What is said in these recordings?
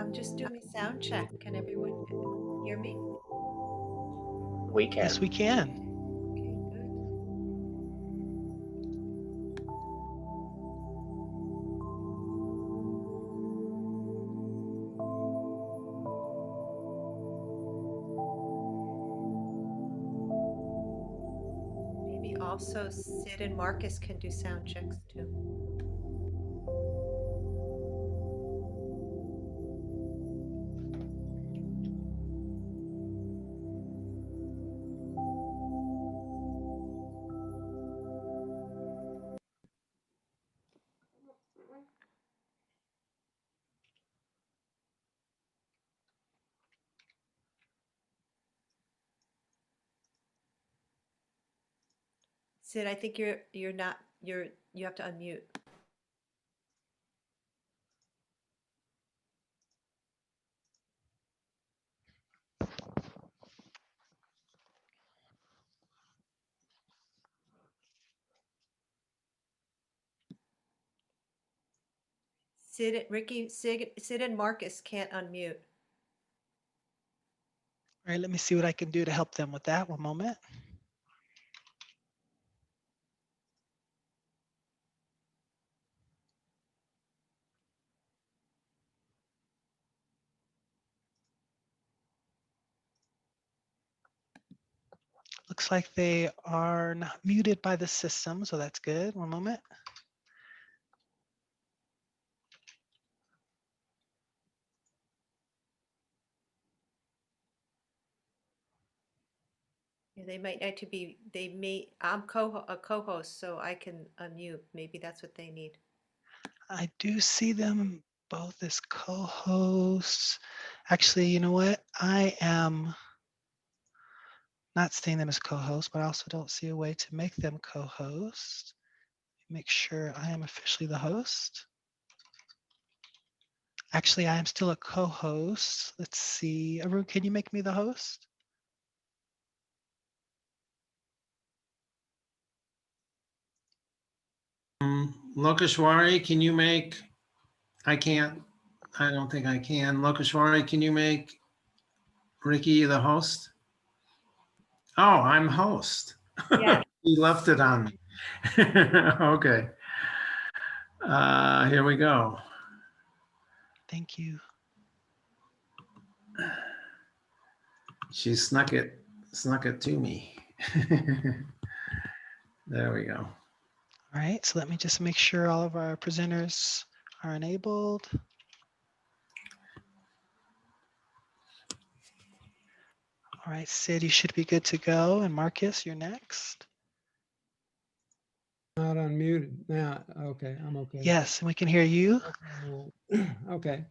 I'm just doing a sound check. Can everyone hear me? We can. Yes, we can. Okay, good. Maybe also Sid and Marcus can do sound checks too. Sid, I think you're not you have to unmute. Sid and Marcus can't unmute. All right, let me see what I can do to help them with that. One moment. Looks like they are not muted by the system, so that's good. One moment. Yeah, they might need to be, I'm a co-host, so I can unmute. Maybe that's what they need. I do see them both as co-hosts. Actually, you know what? I am not seeing them as co-hosts, but I also don't see a way to make them co-host. Make sure I am officially the host. Actually, I am still a co-host. Let's see. Arun, can you make me the host? Lokeshwari, can you make, I can't, I don't think I can. Lokeshwari, can you make Ricky the host? Oh, I'm host. Yes. He left it on me. Okay. Here we go. Thank you. She snuck it to me. There we go. All right, so let me just make sure all of our presenters are enabled. All right, Sid, you should be good to go. And Marcus, you're next. Not unmuted now. Okay, I'm okay. Yes, and we can hear you. Okay,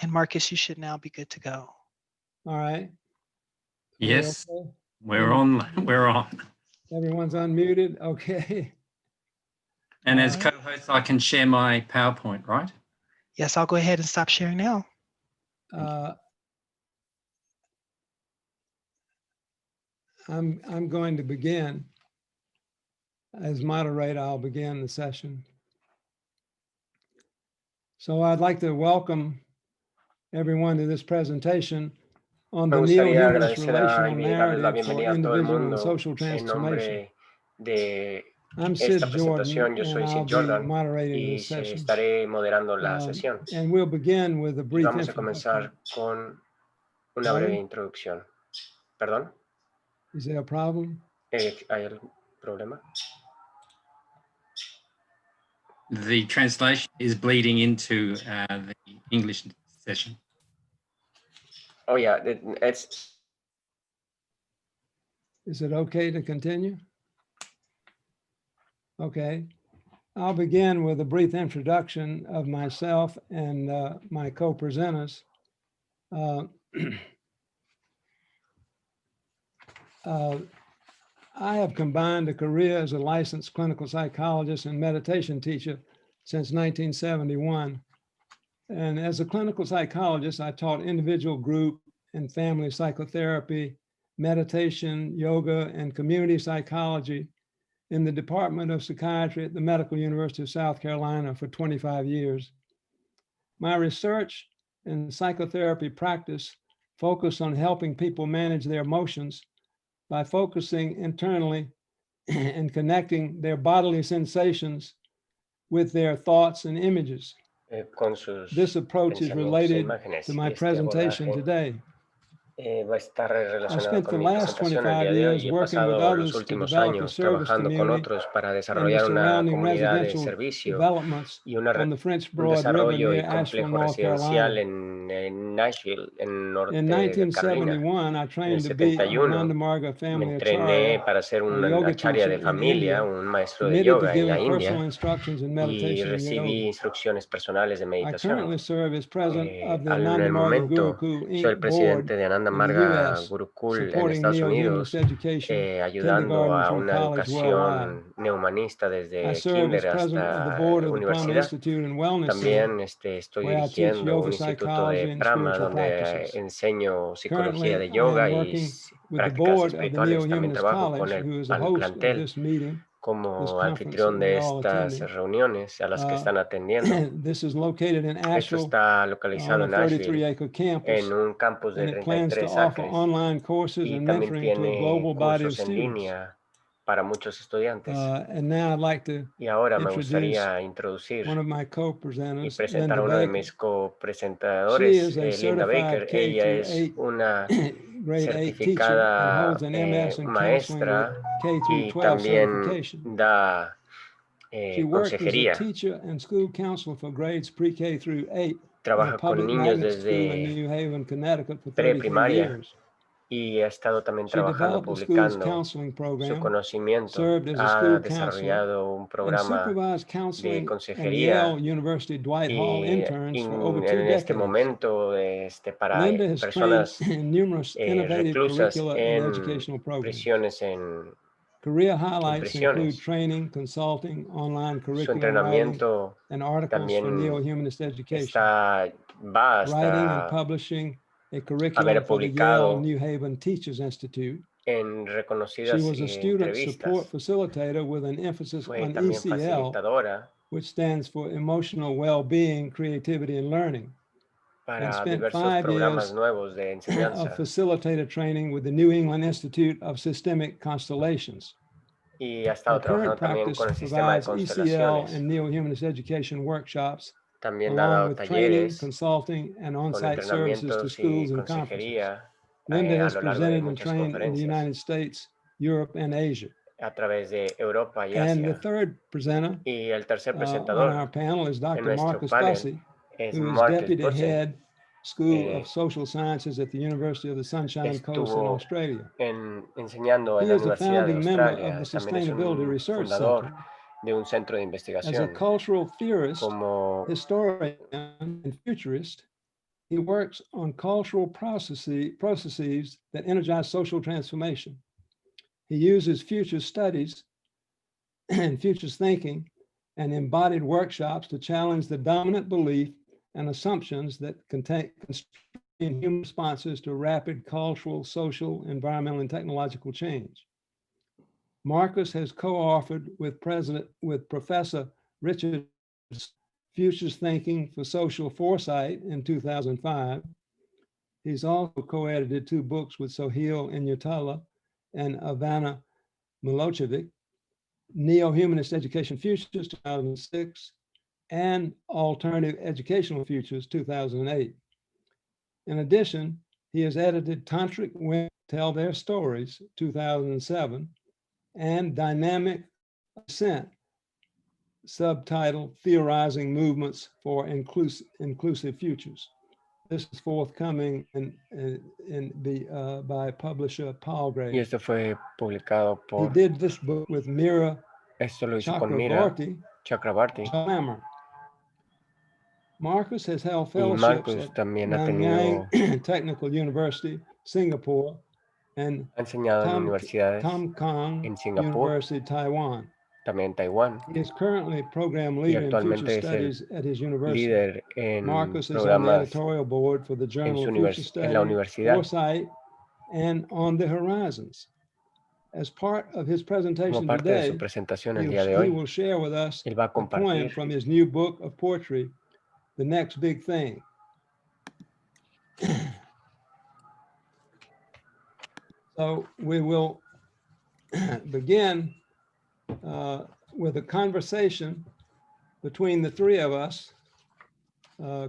And Marcus, you should now be good to go. all right. Yes, Okay? we're on. We're on. Everyone's unmuted. Okay. And as All right. co-host, I can share my PowerPoint, right? Yes, I'll go ahead and stop sharing now. I'm going to begin. As moderator, I'll begin the session. So I'd like to welcome everyone to this presentation on the Me gustaría neo-humanist agradecer a relational Ivy y darles la narrative for bienvenida a todo el individual and mundo social en transformation. nombre de I'm Sid esta Jordan, presentación. Yo and soy I'll Sid be Jordan moderating y this session. estaré moderando la sesión. And we'll begin with a Y brief vamos a introduction. comenzar con una breve introducción. ¿Perdón? Is there a problem? ¿Hay algún problema? The translation is bleeding into the English session. Oh yeah, it's. Is it okay to continue? Okay. I'll begin with a brief introduction of myself and my co-presenters. I have combined a career as a licensed clinical psychologist and meditation teacher since 1971. And as a clinical psychologist, I taught individual, group, and family psychotherapy, meditation, yoga, and community psychology in the Department of Psychiatry at the Medical University of South Carolina for 25 years. My research and psychotherapy practice focus on helping people manage their emotions by focusing internally and connecting their bodily sensations with their thoughts and images. Con sus This approach is pensamientos e related imágenes. to Y my este presentation abordaje today. va a estar I relacionado spent con the mi last presentación el 25 día de hoy years y he working with pasado los others to últimos develop a años service trabajando con community otros para and the desarrollar una surrounding comunidad de residential servicio developments y on the French un Broad River desarrollo near y Asheville, complejo North residencial Carolina. en Nashville, en norte In de Carolina. 1971, I En el trained to be a 71 Nanda Marga me family entrené acharya, para ser or un yoga acharya teacher de in familia, India, un maestro de committed to yoga en la giving personal India, instructions in y meditation and recibí yoga. instrucciones personales de I meditación. currently serve as president of the En Nanda el Marga momento Gurukul soy el Inc. board presidente de Ananda in the Marga U.S., Gurukul en supporting Estados neo-humanist Unidos, education, ayudando kindergarten a through una college worldwide. educación neumanista I desde serve as kinder president of the hasta board of the Prama universidad. Institute and Wellness Center, También estoy where I teach dirigiendo yoga un instituto psychology de and Prama spiritual donde practices. enseño psicología Currently, de I yoga am y working with the prácticas board of the espirituales. También Neo-Humanist trabajo con College, el who is the host of plantel this meeting, this como conference that anfitrión de you're all estas attending. reuniones a las que están atendiendo. This is located in Esto Asheville está on localizado a en Asheville, 33-acre campus, en un campus de and it plans to 33 offer acres, online courses y and también mentoring to a tiene global body of cursos en students. línea para muchos estudiantes. And now I'd like to Y ahora me introduce gustaría introducir one of my y co-presenters, presentar a Linda uno de Baker. mis She copresentadores, is a Linda Baker. certified Ella es K-8 una grade 8 teacher and certificada holds an MS in counseling maestra with y K-12 también certification. da She worked as a consejería. teacher and school counselor for grades pre-K through 8 in a Trabaja con public niños magnet school in desde New Haven, Connecticut for 33 preprimaria years. y ha estado también She trabajando, developed the school's publicando counseling su program, conocimiento. served as a Ha school counselor, desarrollado un and programa supervised de counseling and consejería Yale University Dwight Hall y interns for over 2 en este decades. momento para Linda has trained personas in numerous innovative reclusas curricula and en educational programs. prisiones, en Career highlights include prisiones. training, consulting, online Su curriculum writing, entrenamiento and articles for también neo-humanist education. va Writing and hasta publishing a curriculum haber for the Yale publicado New Haven Teachers Institute. en She reconocidas was a student support entrevistas. facilitator with an emphasis Fue on también ECL, facilitadora which stands for Emotional Well-being, Creativity, and Learning, and para spent diversos 5 programas years nuevos de of enseñanza facilitator training with the New England Institute of Systemic Constellations. y ha Her estado current trabajando también practice con el sistema de provides ECL constelaciones. and neo-humanist education workshops, También ha along dado with training, talleres consulting, and con on-site services to entrenamientos y schools and conferences. consejería Linda a has lo largo de presented and muchas trained in the conferencias United States, Europe, and Asia. a través de Europa y And the Asia. third presenter Y el tercer on presentador our panel is en Dr. nuestro Marcus panel Bussey, es who is Marcus Deputy Bussey. Head, School Eh, of Social Sciences at the University of the Sunshine Coast in Estuvo Australia. enseñando en He la is a Universidad de founding member of Australia. the También es Sustainability un Research fundador Center. de un centro de As a investigación. cultural theorist, Como historian, and futurist, he works on cultural processes that energize social transformation. He uses future studies and futures thinking and embodied workshops to challenge the dominant belief and assumptions that constrain human responses to rapid cultural, social, environmental, and technological change. Marcus has co-authored with Professor Richard Futures Thinking for Social Foresight in 2005. He's also co-edited 2 books with Sohail Inyatullah and Ivana Milosevic, Neo-Humanist Education Futures 2006, and Alternative Educational Futures 2008. In addition, he has edited Tantric Women Tell Their Stories 2007 and Dynamic Ascent, subtitled Theorizing Movements for Inclusive Futures. This is forthcoming by publisher y Palgrave. esto fue publicado He por, did this book with Mira esto lo hizo con Mira Chakrabarty. Chakrabarty. Marcus has held Y fellowships Marcus at también ha tenido, Nanyang Technical University, Singapore, and ha enseñado en universidades, Tam Kang en Singapur, University, Taiwan. también en Taiwán, He is currently program y leader in future actualmente es el studies at his university. líder en Marcus is on the programas editorial board for the en, Journal su of Future en la Study, universidad. Foresight, and On the Horizons. As part of his Como presentation parte de su today, presentación el he día de hoy, will share with us él va a a poem compartir from his new book of poetry, The Next Big Thing. So we will begin with a conversation between the three of us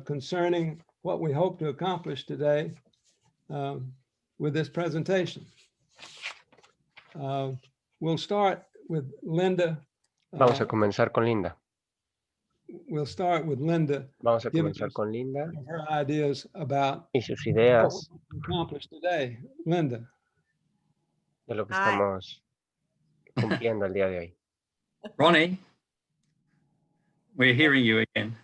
concerning what we hope to accomplish today with this presentation. We'll start with Linda. Vamos a comenzar con Linda. We'll start with Linda Vamos a giving comenzar us con Linda her ideas about y sus what ideas we accomplished today. Linda. de lo que Hi. estamos cumpliendo el día de hoy. Ronnie, we're hearing you again.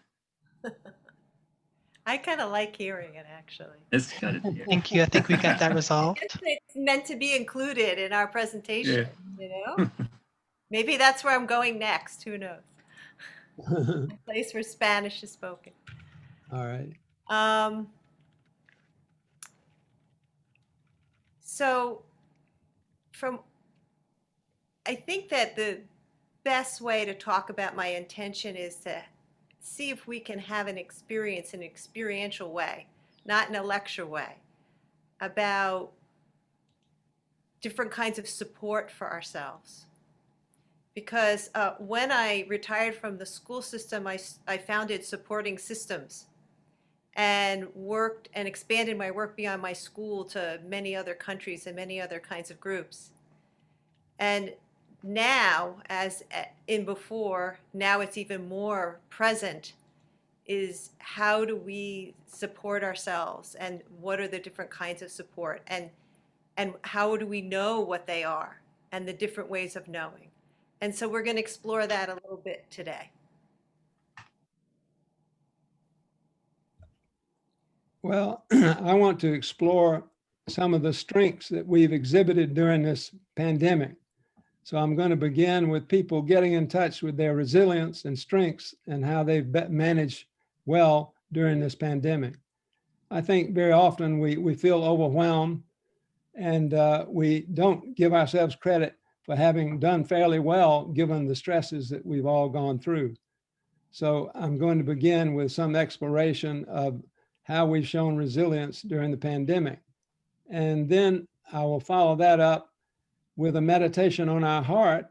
I kind of like hearing it, actually. That's good. Yeah. Thank you. I think we got that I resolved. guess it's meant to be included in our presentation, you know? Yeah. Maybe that's where I'm going next, who knows? A place where Spanish is spoken. All right. So I think that the best way to talk about my intention is to see if we can have an experience in an experiential way, not in a lecture way, about different kinds of support for ourselves. Because when I retired from the school system, I founded Supporting Systems and worked and expanded my work beyond my school to many other countries and many other kinds of groups. And now, as in before, now it's even more present, is how do we support ourselves and what are the different kinds of support and how do we know what they are and the different ways of knowing. And so we're going to explore that a little bit today. Well, I want to explore some of the strengths that we've exhibited during this pandemic. So I'm going to begin with people getting in touch with their resilience and strengths and how they've managed well during this pandemic. I think very often we feel overwhelmed and we don't give ourselves credit for having done fairly well given the stresses that we've all gone through. So I'm going to begin with some exploration of how we've shown resilience during the pandemic. And then I will follow that up with a meditation on our heart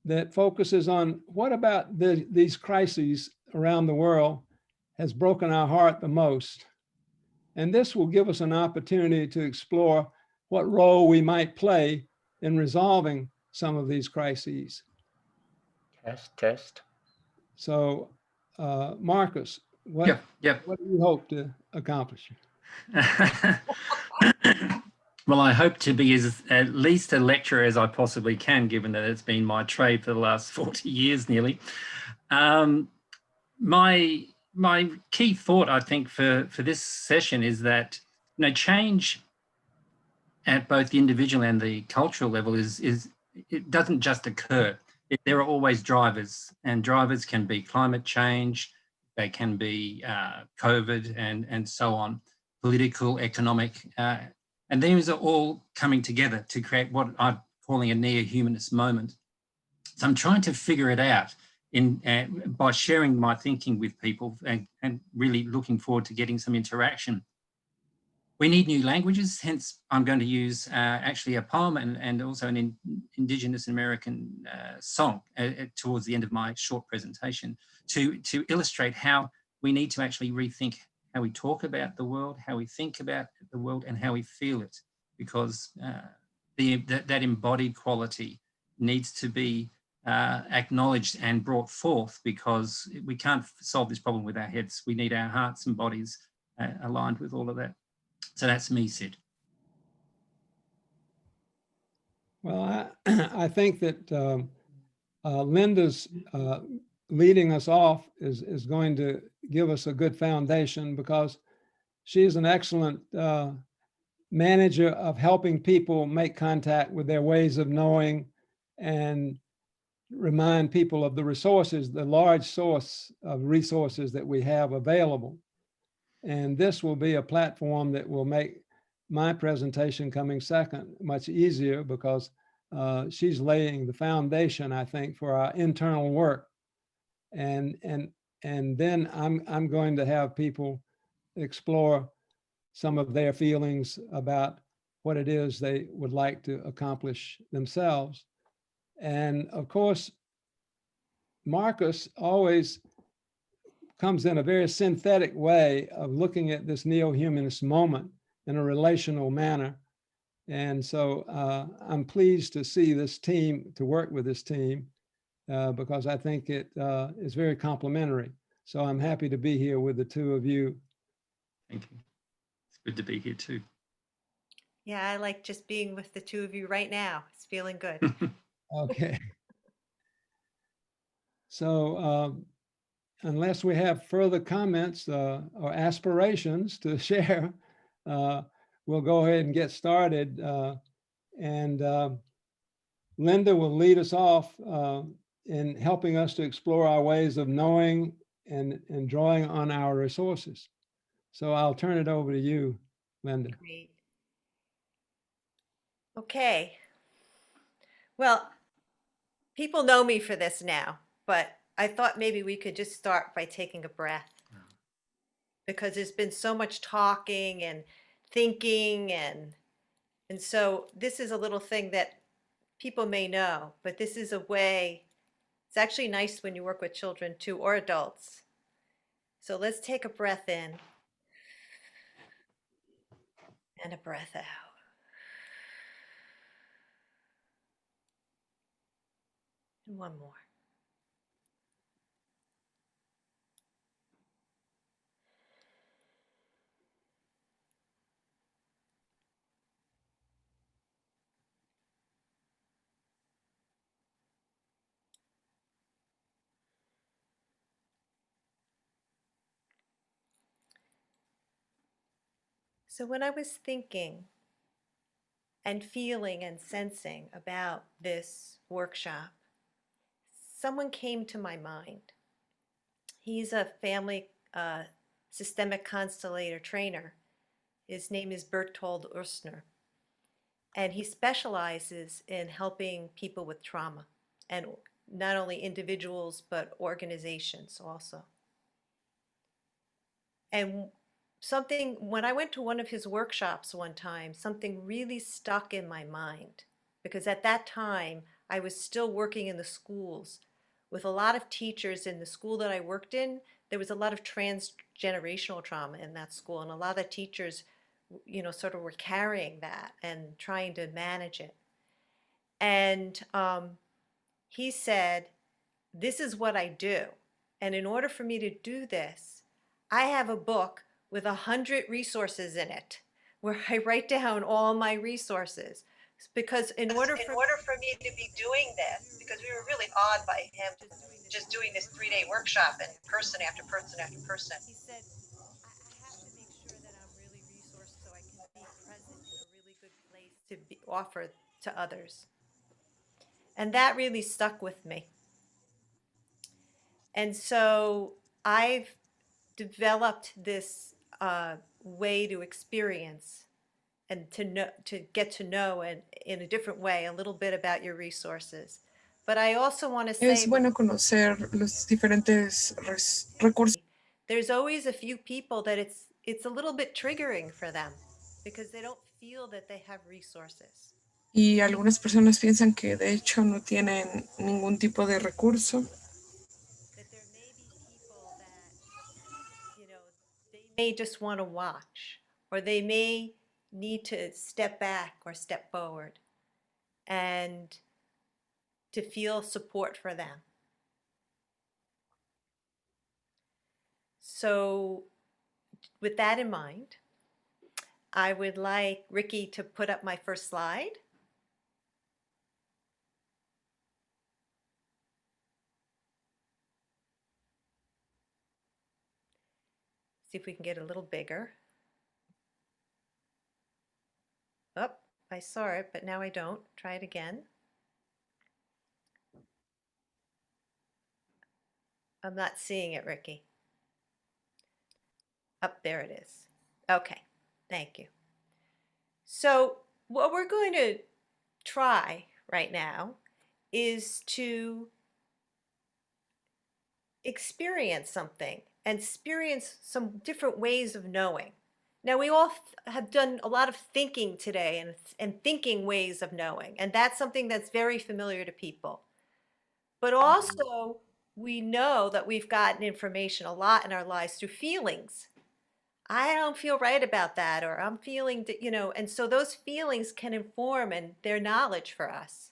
that focuses on what about these crises around the world has broken our heart the most. And this will give us an opportunity to explore what role we might play in resolving some of these crises. Test. So, Marcus, what Yep. do you hope to accomplish? Well, I hope to be at least a lecturer as I possibly can, given that it's been my trade for the last 40 years nearly. My key thought, I think, for this session is that change at both the individual and the cultural level it doesn't just occur. There are always drivers, and drivers can be climate change, they can be COVID and so on, political, economic, and these are all coming together to create what I'm calling a neo-humanist moment. So I'm trying to figure it out by sharing my thinking with people and really looking forward to getting some interaction. We need new languages, hence I'm going to use actually a poem and also an Indigenous American song towards the end of my short presentation to illustrate how we need to actually rethink how we talk about the world, how we think about the world, and how we feel it, because that embodied quality needs to be acknowledged and brought forth, because we can't solve this problem with our heads. We need our hearts and bodies aligned with all of that. So that's me, Sid. Well, I think that Linda's leading us off is going to give us a good foundation, because she's an excellent manager of helping people make contact with their ways of knowing and remind people of the resources, the large source of resources that we have available. And this will be a platform that will make my presentation coming second much easier, because she's laying the foundation, I think, for our internal work. And then I'm going to have people explore some of their feelings about what it is they would like to accomplish themselves. And of course, Marcus always comes in a very synthetic way of looking at this neo-humanist moment in a relational manner. And so I'm pleased to see this team, to work with this team, because I think it is very complementary. So I'm happy to be here with the two of you. Thank you. It's good to be here too. Yeah, I like just being with the two of you right now. It's feeling good. Okay. So unless we have further comments or aspirations to share, we'll go ahead and get started. And Linda will lead us off in helping us to explore our ways of knowing and drawing on our resources. So I'll turn it over to you, Linda. Great. Okay. Well, people know me for this now, but I thought maybe we could just start by taking a breath. Because there's been so much talking and thinking and so this is a little thing that people may know, but this is a way, it's actually nice when you work with children too, or adults. So let's take a breath in and a breath out. And one more. So when I was thinking and feeling and sensing about this workshop, someone came to my mind. He's a family systemic constellator trainer. His name is Bertold Urstner. And he specializes in helping people with trauma, and not only individuals, but organizations also. And when I went to one of his workshops one time, something really stuck in my mind, because at that time I was still working in the schools with a lot of teachers. In the school that I worked in, there was a lot of transgenerational trauma in that school, and a lot of teachers, you know, sort of were carrying that and trying to manage it. And he said, this is what I do. And in order for me to do this, I have a book with 100 resources in it where I write down all my resources. Because in order for me to be doing this, because we were really awed by him just doing this 3-day workshop and person after person after person, he said, I have to make sure that I'm really resourced so I can be present in a really good place to offer to others. And that really stuck with me. And so I've developed this way to experience and to know, to get to know, and in a different way, a little bit about your resources. But I also want to say, Es bueno conocer los diferentes recursos. there's always a few people that it's a little bit triggering for them because they don't feel that they have resources. Y algunas personas piensan que de hecho no tienen ningún tipo de recurso. That there may be people that, you know, they may just want to watch, or they may need to step back or step forward and to feel support for them. So with that in mind, I would like Ricky to put up my first slide. See if we can get a little bigger. Oh, I saw it, but now I don't. Try it again. I'm not seeing it, Ricky. Up there it is. Okay, thank you. So what we're going to try right now is to experience something and experience some different ways of knowing. Now, we all have done a lot of thinking today and thinking ways of knowing, and that's something that's very familiar to people. But also, we know that we've gotten information a lot in our lives through feelings. I don't feel right about that, or I'm feeling, and so those feelings can inform and their knowledge for us.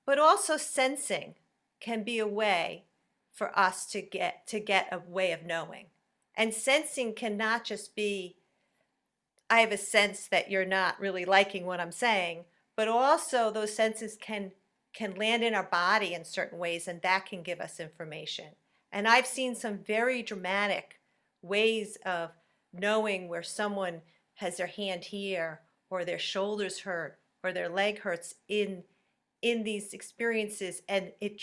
But also sensing can be a way for us to get a way of knowing. And sensing can not just be, I have a sense that you're not really liking what I'm saying, but also those senses can land in our body in certain ways, and that can give us information. And I've seen some very dramatic ways of knowing where someone has their hand here, or their shoulders hurt, or their leg hurts in these experiences, and it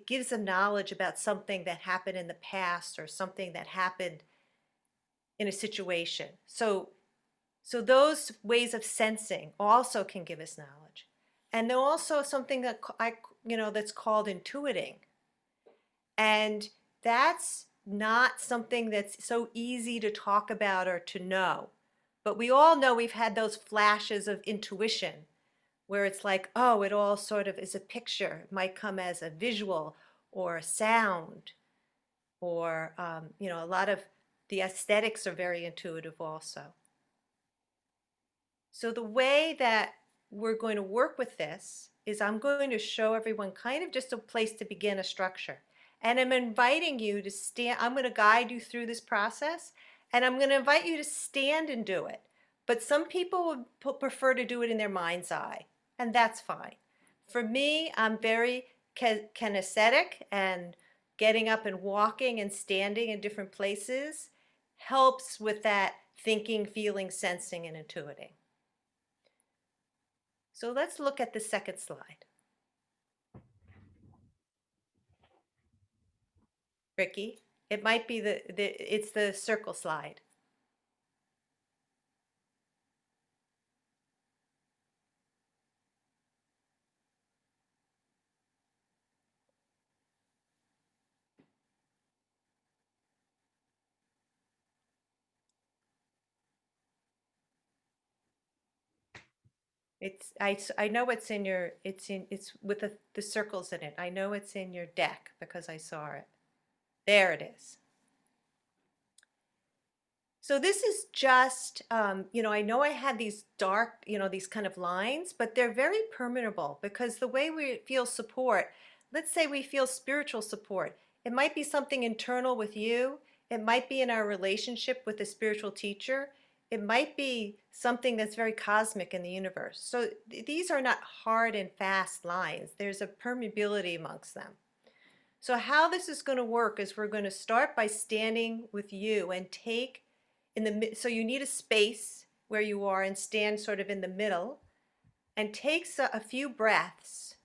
gives them knowledge about something that happened in the past or something that happened in a situation. So those ways of sensing also can give us knowledge. And then also something that that's called intuiting. And that's not something that's so easy to talk about or to know. But we all know we've had those flashes of intuition where it's like, oh, it all sort of is a picture. It might come as a visual or a sound, or a lot of the aesthetics are very intuitive also. So the way that we're going to work with this is I'm going to show everyone kind of just a place to begin, a structure. And I'm inviting you to stand. I'm going to guide you through this process, and I'm going to invite you to stand and do it. But some people would prefer to do it in their mind's eye, and that's fine. For me, I'm very kinesthetic, and getting up and walking and standing in different places helps with that thinking, feeling, sensing, and intuiting. So let's look at the second slide. Ricky, it might be it's the circle slide. I know it's in your, it's with the circles in it. I know it's in your deck because I saw it. There it is. So this is just, I know I had these dark, these kind of lines, but they're very permeable because the way we feel support, let's say we feel spiritual support. It might be something internal with you. It might be in our relationship with a spiritual teacher. It might be something that's very cosmic in the universe. So these are not hard and fast lines. There's a permeability amongst them. So how this is going to work is we're going to start by standing with you and take so you need a space where you are and stand sort of in the middle and take a few breaths.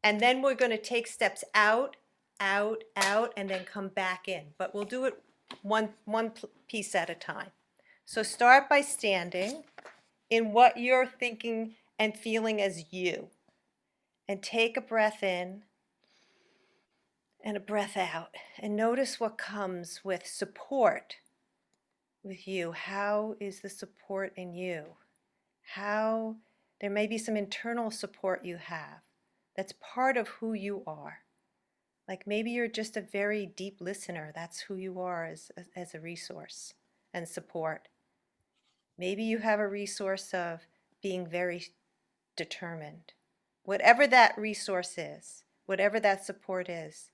And then we're going to take steps out, out, out, and then come back in. But we'll do it one piece at a time. So start by standing in what you're thinking and feeling as you. And take a breath in and a breath out. And notice what comes with support with you. How is the support in you? How there may be some internal support you have that's part of who you are. Like maybe you're just a very deep listener. That's who you are as a resource and support. Maybe you have a resource of being very determined. Whatever that resource is, whatever that support is,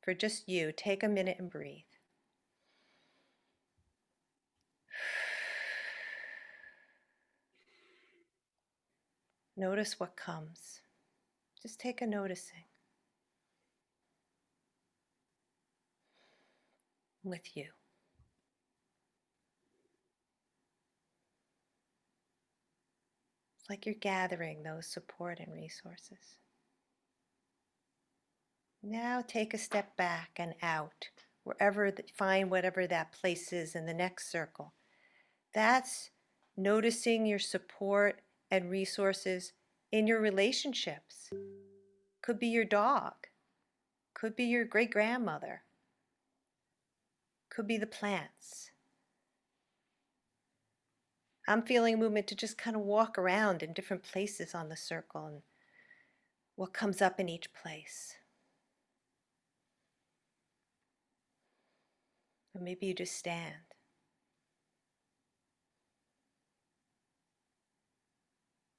for just you, take a minute and breathe. Notice what comes. Just take a noticing with you. It's like you're gathering those support and resources. Now take a step back and out, find whatever that place is in the next circle. That's noticing your support and resources in your relationships. Could be your dog, could be your great-grandmother, could be the plants, I'm feeling a movement to just kind of walk around in different places on the circle and what comes up in each place. Or maybe you just stand.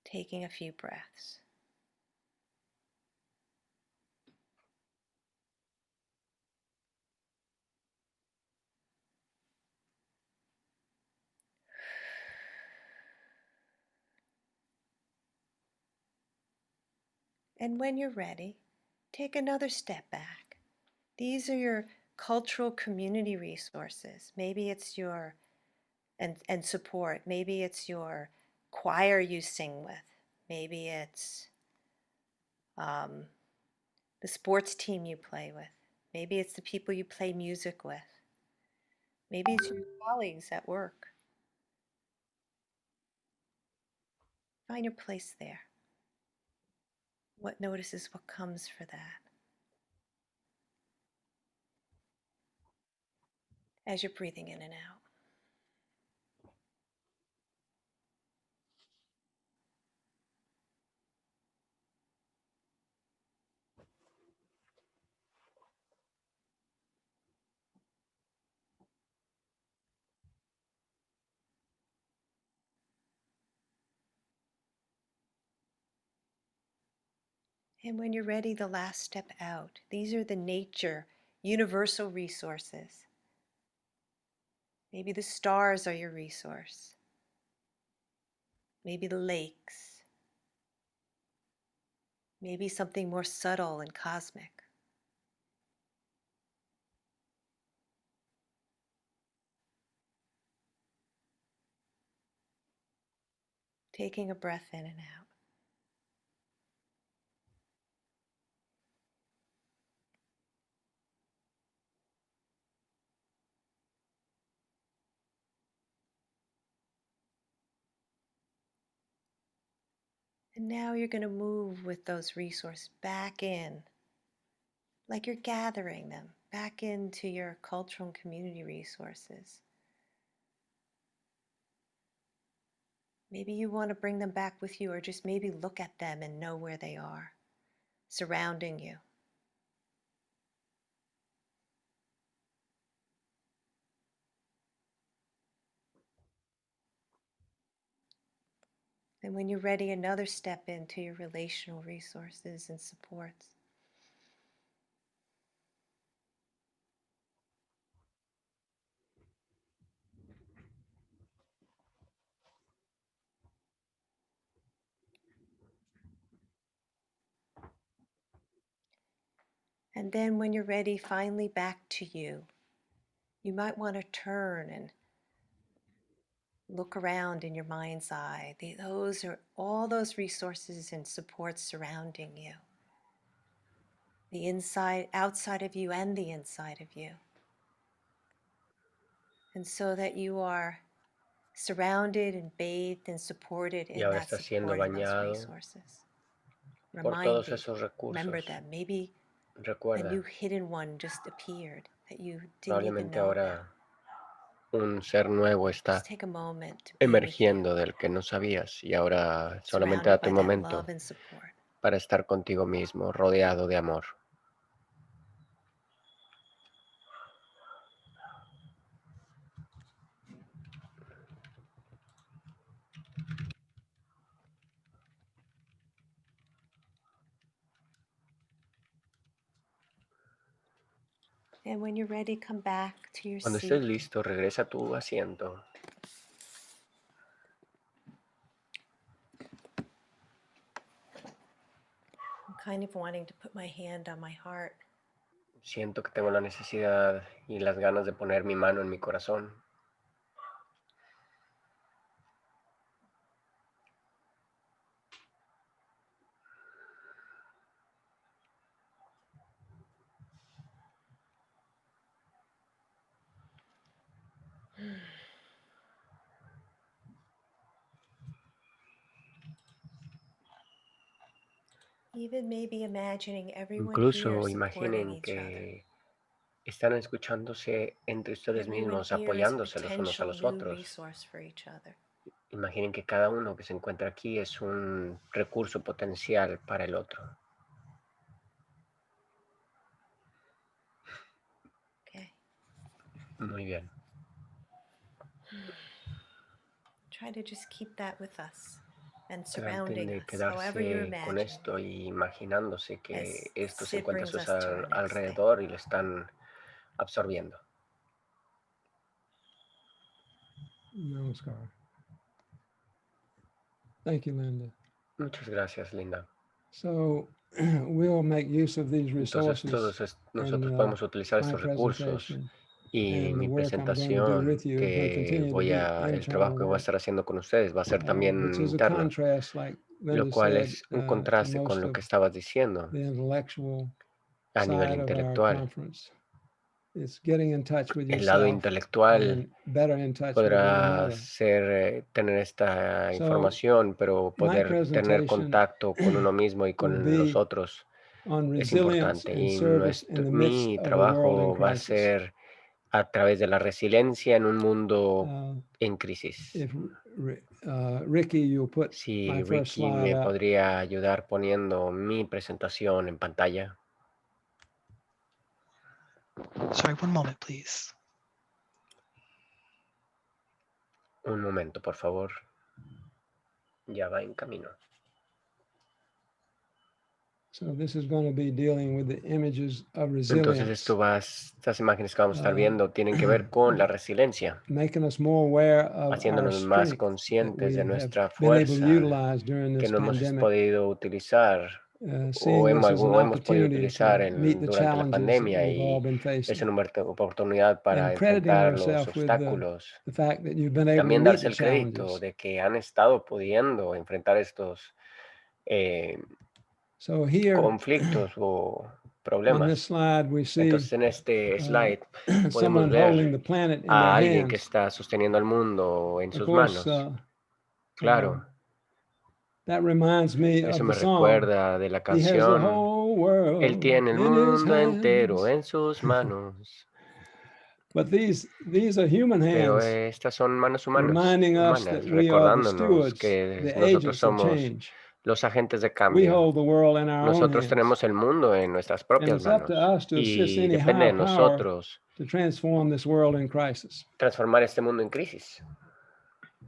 Taking a few breaths. And when you're ready, take another step back. These are your cultural community resources. Maybe it's your, and support. Maybe it's your choir you sing with. Maybe it's the sports team you play with. Maybe it's the people you play music with. Maybe it's your colleagues at work. Find your place there. What notices what comes for that? As you're breathing in and out. And when you're ready, the last step out. These are the nature, universal resources. Maybe the stars are your resource. Maybe the lakes. Maybe something more subtle and cosmic. Taking a breath in and out. And now you're going to move with those resources back in, like you're gathering them back into your cultural and community resources. Maybe you want to bring them back with you, or just maybe look at them and know where they are, surrounding you. And when you're ready, another step into your relational resources and supports. And then when you're ready, finally back to you. You might want to turn and look around in your mind's eye. Those are all those resources and supports surrounding you. The inside, outside of you and the inside of you. And so that you are surrounded and bathed and supported Y in ahora that está siendo support and those bañado resources. por todos Reminded, esos remember recursos. them. Maybe a new Recuerda, hidden one just appeared that you didn't even probablemente know about. ahora un ser nuevo Just está take a moment to be with you, emergiendo del que no sabías y ahora solamente surrounded date by un that momento love and support. para estar contigo mismo, rodeado de amor. And when you're ready, come back to your Cuando estés seat. listo, regresa a tu asiento. I'm kind of wanting to put my hand on my heart. Siento que tengo la necesidad y las ganas de poner mi mano en mi corazón. Even maybe imagining everyone here Incluso supporting imaginen each other. que están escuchándose entre ustedes Everyone mismos, here is a apoyándose los unos a potential los new otros. resource for each other. Imaginen que cada uno que se encuentra aquí es un recurso potencial para el otro. Okay. Muy bien. Try to just keep that with us and Traten surrounding de us, however you quedarse con imagine. esto y imaginándose As que esto se Sid encuentra a brings su us to our next thing. alrededor y lo están absorbiendo. Namaskar. Thank you, Linda. Muchas gracias, Linda. So we'll make use of these Entonces, resources nosotros in podemos utilizar my estos recursos presentation y and the mi work I'm going to do presentación with you is going to que continue to be el trabajo internal que voy a work, estar haciendo con ustedes va a ser también which is a interno, contrast, like lo Linda cual said, es un to contraste con most lo of que estabas diciendo the intellectual a nivel side of our intelectual. conference. It's getting in touch with El lado yourself intelectual and better in touch with one podrá another. ser tener esta So información, pero my poder tener presentation contacto con uno mismo y will con los be otros on es resilience importante. and Y service in the midst mi of a world in trabajo va a crisis. ser a través de la resiliencia en un mundo en crisis. If Ricky, you'll put Si my first Ricky slide me up. podría ayudar poniendo mi presentación en pantalla. Sorry, one moment, please. Un momento, por favor. Ya va en camino. So this is going to be dealing with the images of Entonces resilience, estas imágenes que vamos a estar viendo tienen que ver con la resiliencia, making us more aware of our haciéndonos más strength that conscientes we de have nuestra been able to fuerza utilize during que this no hemos pandemic, podido utilizar o seeing this as an hemos podido opportunity utilizar to meet the durante la challenges that pandemia, we've all y been es facing, una oportunidad para and crediting enfrentar los ourselves with obstáculos. the fact that you've been able to También meet darse the el crédito challenges. de que han estado pudiendo enfrentar estos So here conflictos o on this problemas. slide, we see Entonces en este slide podemos someone holding the ver planet in a their alguien que hands. está sosteniendo al mundo en Of sus course, manos. Claro, that reminds me eso of me the song. recuerda de la He has the canción whole world Él tiene el in his mundo entero hands. en sus manos. But these are human Pero hands, estas son manos reminding us that humanas, we are the recordándonos stewards, que the nosotros agents of somos change. los agentes de We cambio. hold the world in our own Nosotros hands. tenemos el mundo en nuestras And propias it's up to manos. us to assist Y any depende de higher power nosotros to transform this world in crisis. transformar este mundo en crisis.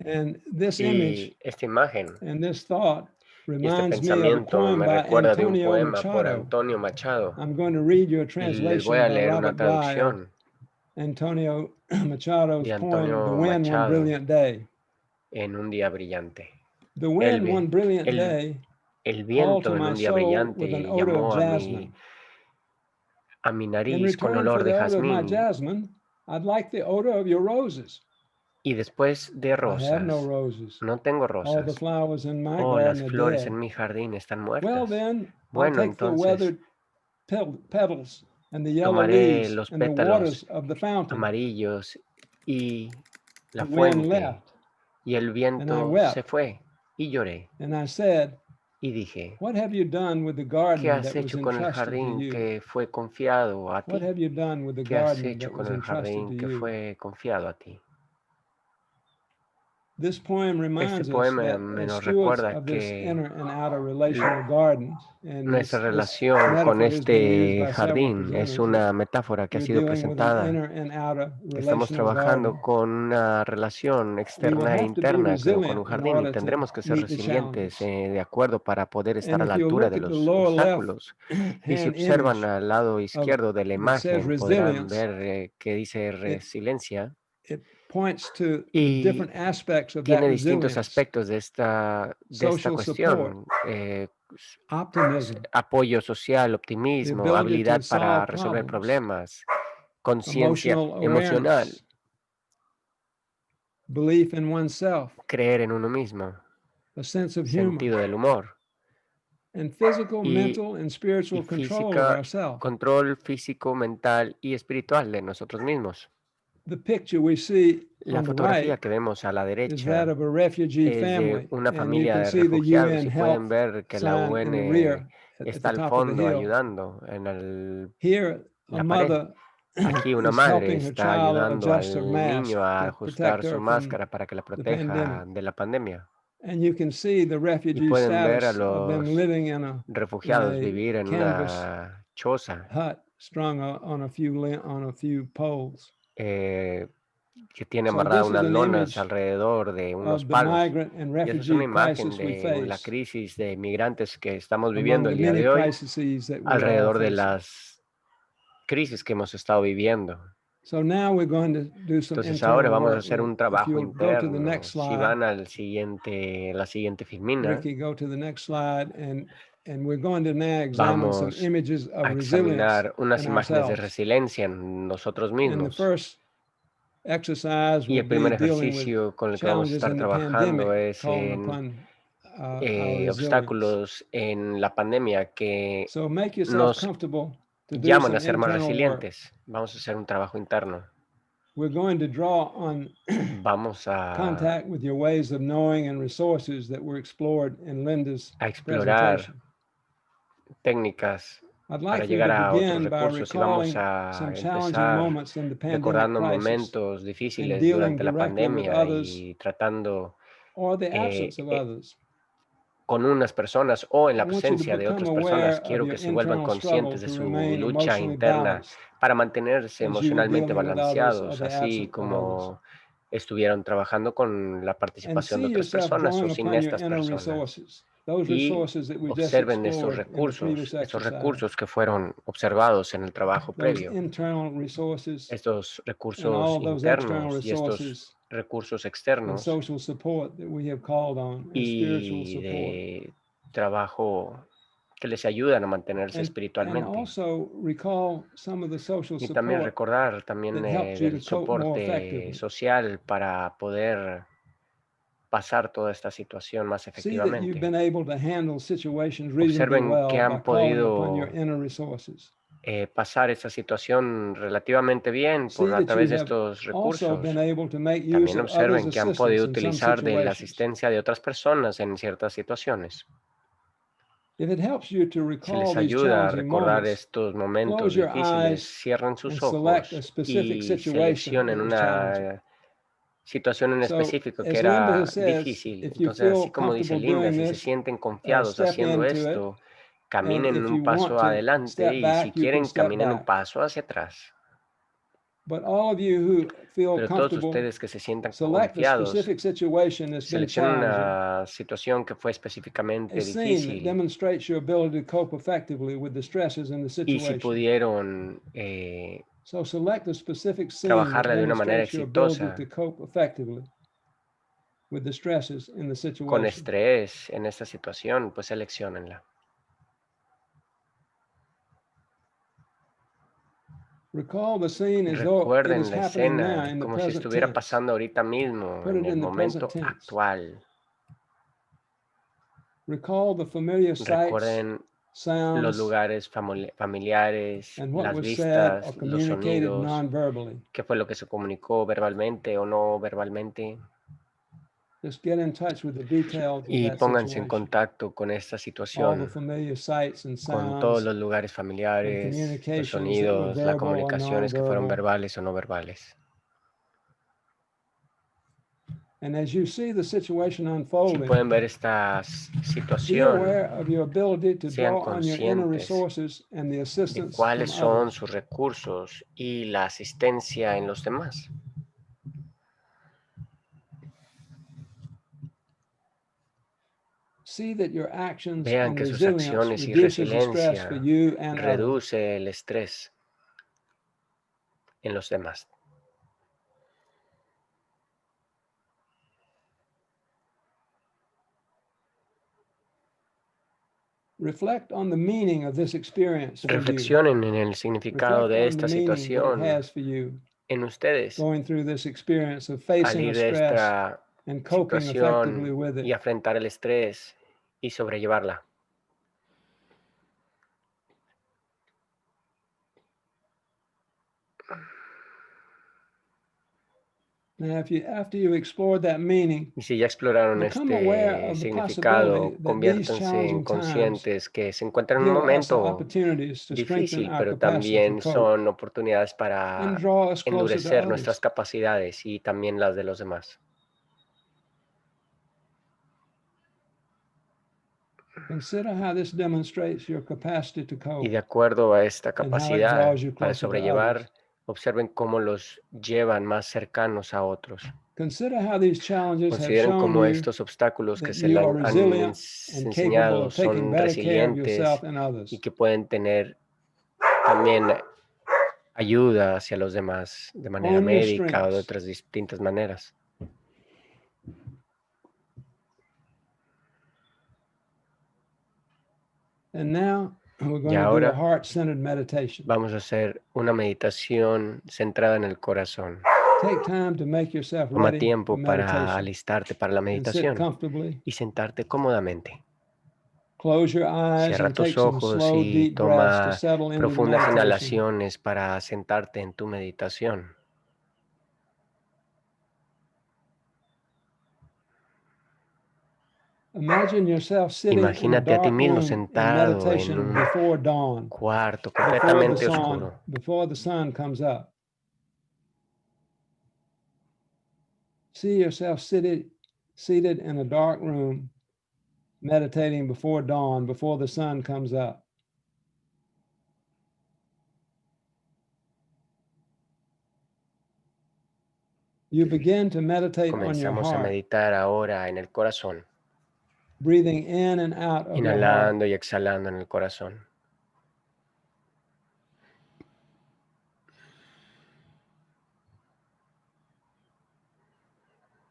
And this image Y esta imagen and this thought y este reminds me of a pensamiento poem me by recuerda de un Antonio poema por Machado. Antonio Machado. I'm going to read you a Y les voy translation a by leer una Robert Bly of traducción Antonio Machado's de poem, The Antonio Wind One Machado Brilliant Day. en un día brillante. The wind one brilliant el- day El called viento to en my un día soul brillante with an odor of llamó jasmine. a mi In nariz con return for olor de the odor of my jazmín, jasmine, I'd like the odor of your roses. y después de I have rosas. no roses. No tengo All the rosas. flowers in my Oh, garden las are flores dead. en mi jardín están Well, muertas. then, I'll Bueno, take the entonces weathered petals and the yellow tomaré leaves los and the pétalos waters of the fountain. amarillos y la The wind fuente, left, y el and I viento wept. se fue, y lloré, And I said, y dije, what have you done with the ¿qué garden has that was hecho con el entrusted to jardín you? que fue confiado a What ti? have you done with the ¿Qué has garden hecho that con was el entrusted to jardín que you? fue confiado a ti? This poem Este reminds us poema that me as nos stewards recuerda of this que inner and outer relational garden, and nuestra this relación con metaphor has been used este by several jardín es presenters, una that metáfora que ha we're sido dealing with an presentada. inner and outer Estamos relational trabajando garden. con una relación We will externa e have to be interna con un resilient in jardín, y order to tendremos que ser meet the resilientes challenges. de acuerdo para poder estar And a if la you altura look de at the los lower left obstáculos. Y si hand observan image al lado izquierdo de la that says imagen, podrán resilience, ver que dice resiliencia, it points to the y different aspects of that tiene distintos resilience: aspectos de esta social support, cuestión. optimism, Apoyo social, the optimismo, ability to habilidad para solve resolver problems, problemas, conciencia emotional emocional, awareness, belief in oneself, creer en uno mismo, a sense of humor, sentido del humor, and physical, y, mental, and y spiritual control of ourselves. control físico, mental y espiritual de nosotros mismos. The picture we see La on the fotografía right que vemos a la is derecha that of a refugee es de family, una and you familia can de see the refugiados, UN y pueden Health ver que la sign in the UN rear at está the al top of the fondo hill. ayudando en Here, a la pared. mother Aquí una is madre helping her está child ayudando adjust her al mask niño a to protect ajustar su her from máscara para que la the proteja pandemic. de la pandemia. And you can see the Y refugee pueden ver a status of them los living in a refugiados vivir en canvas una choza hut strung on a few poles. eh, que tiene So amarradas this is unas an lonas image alrededor de unos of the palos. migrant and Y esa es una refugee imagen crisis we de la face, crisis de migrantes que estamos among viviendo the el día many de hoy, crises that we are all alrededor de facing. las crisis que hemos estado viviendo. So now we're going to do some Entonces ahora internal vamos a work. hacer un If trabajo you'll go to the next interno. Si slide, van al siguiente, la siguiente filmina, Ricky, go to the next slide, and we're going to now examine some vamos images of a resilience examinar unas in imágenes de ourselves. resiliencia en nosotros And the mismos. first exercise Y will el be primer dealing with ejercicio con el que vamos a challenges estar in the trabajando pandemic, es calling en upon our resilience. obstáculos en la pandemia que So make yourself nos comfortable to do llaman a some ser más internal work. resilientes. Vamos a hacer un trabajo interno. We're going to draw on Vamos a contact with your ways of knowing and resources that were explored in Linda's explorar presentation. técnicas I'd para like for you llegar to a otros begin by recursos y vamos recalling a some challenging empezar moments in the pandemic recordando crisis momentos and difíciles dealing durante la directly with pandemia others y tratando or the eh, absence of eh, others. con unas personas o en I la want you to presencia de become otras aware personas. of Quiero your que se vuelvan internal struggle conscientes de to su remain lucha emotionally interna balanced para mantenerse as you are emocionalmente dealing with others or balanceados, the así absence of others. como estuvieron trabajando con la And participación de see otras yourself personas o drawing sin upon your estas inner personas. resources, those Y resources that we just observen explored in the previous estos exercise, recursos que fueron observados en el trabajo those previo, internal resources estos and recursos all those external internos y estos resources recursos of externos social support that we have called on and spiritual y support. de trabajo que les ayudan a mantenerse And espiritualmente. also recall some of the social Y también support recordar también that helped you to del cope more soporte effectively. social para poder pasar toda esta situación más See that you've been efectivamente. able to handle situations reasonably Observen que well by han calling upon your podido inner resources. pasar esta situación relativamente bien See a that you través de have estos also been recursos. able to make use También of others' observen que han podido assistance in some utilizar de la situations. asistencia de otras personas en ciertas situaciones. If it helps you to Si recall les these ayuda a challenging recordar moments, estos momentos close your difíciles, eyes cierren and sus select a ojos specific y situation seleccionen that was challenging. una situación en So, específico que as Linda era has said, difícil. if you Entonces, feel así como dice comfortable Linda, doing si se this, sienten confiados step haciendo into it. esto, And caminen if un you want paso to adelante step y si back, you can quieren, step caminen un back. paso hacia atrás. But all of you who feel Pero todos comfortable, ustedes que se sientan select a confiados, specific situation that's been seleccionen challenging. una situación que fue específicamente As seen, that difícil demonstrates your ability to cope effectively with the stresses in the y si situation. pudieron So select a specific scene that trabajarla de una manera demonstrates your ability exitosa to cope effectively with the stresses in the con situation. estrés en esta situación, pues seleccionenla. Recall the scene as though it Recuerden is la happening now escena in the como si present estuviera tense. pasando ahorita mismo, Put en it el in the present momento tense. actual. Recall the familiar sights, Recuerden los sounds, lugares familiares, and what las was said or vistas, los communicated sonidos, non-verbally. qué fue lo que se comunicó verbalmente o no verbalmente. Just get in touch with the details of Y that pónganse en situation. contacto con esta All the situación, familiar sights and con todos sounds los lugares and familiares, los communications that were sonidos, las verbal or comunicaciones que fueron non-verbal. verbales o no verbales. And as you see the situation Si unfolding, pueden ver esta be situación, aware of your ability to sean draw on your inner conscientes resources and the de assistance cuáles from son others. sus recursos y la asistencia en los demás. See that your actions Vean and que sus resilience acciones y reduces the stress for resiliencia you and others. reduce el estrés en los demás. Reflect on the meaning of this experience for you. Reflexionen en el significado Reflect de on the esta meaning that it situación has for you en ustedes going through this experience of al facing a ir de stress esta and coping effectively situación with y it. afrontar el estrés y sobrellevarla. Now, after you explore that meaning, Y si ya exploraron become aware este of the significado, possibility that these conviértanse en challenging times conscientes que se encuentran en un give us the momento opportunities to strengthen difícil, our pero capacity to también cope son oportunidades and para draw us closer to endurecer nuestras others. capacidades y también las de los demás. Consider how this demonstrates your capacity to Y cope de acuerdo a esta and how it capacidad draws you para closer to sobrellevar, others. observen cómo los llevan más cercanos a otros. Consider how these challenges have Consideren shown cómo you estos obstáculos que that se you le are han resilient and capable enseñado of taking son better care of resilientes yourself and others. y que pueden tener también ayuda hacia los demás de manera Own your médica o de strengths. otras distintas maneras. And now we're Y going to do a ahora heart-centered meditation. vamos a hacer una meditación centrada en el corazón. Take time to make yourself Toma ready for tiempo para meditation alistarte para la and sit meditación comfortably. y sentarte cómodamente. Close your eyes Cierra and take tus some ojos slow, y deep breaths to toma settle into the profundas meditation. inhalaciones para sentarte en tu meditación. Imagine yourself sitting in a Imagínate a ti dark mismo room in sentado en meditation un before dawn, cuarto before completamente oscuro. the sun comes up. See yourself seated in a dark room, meditating before dawn, before the sun comes up. You begin to meditate on your Comenzamos a heart, meditar ahora en el corazón, breathing in and out of your heart. inhalando y exhalando en el corazón.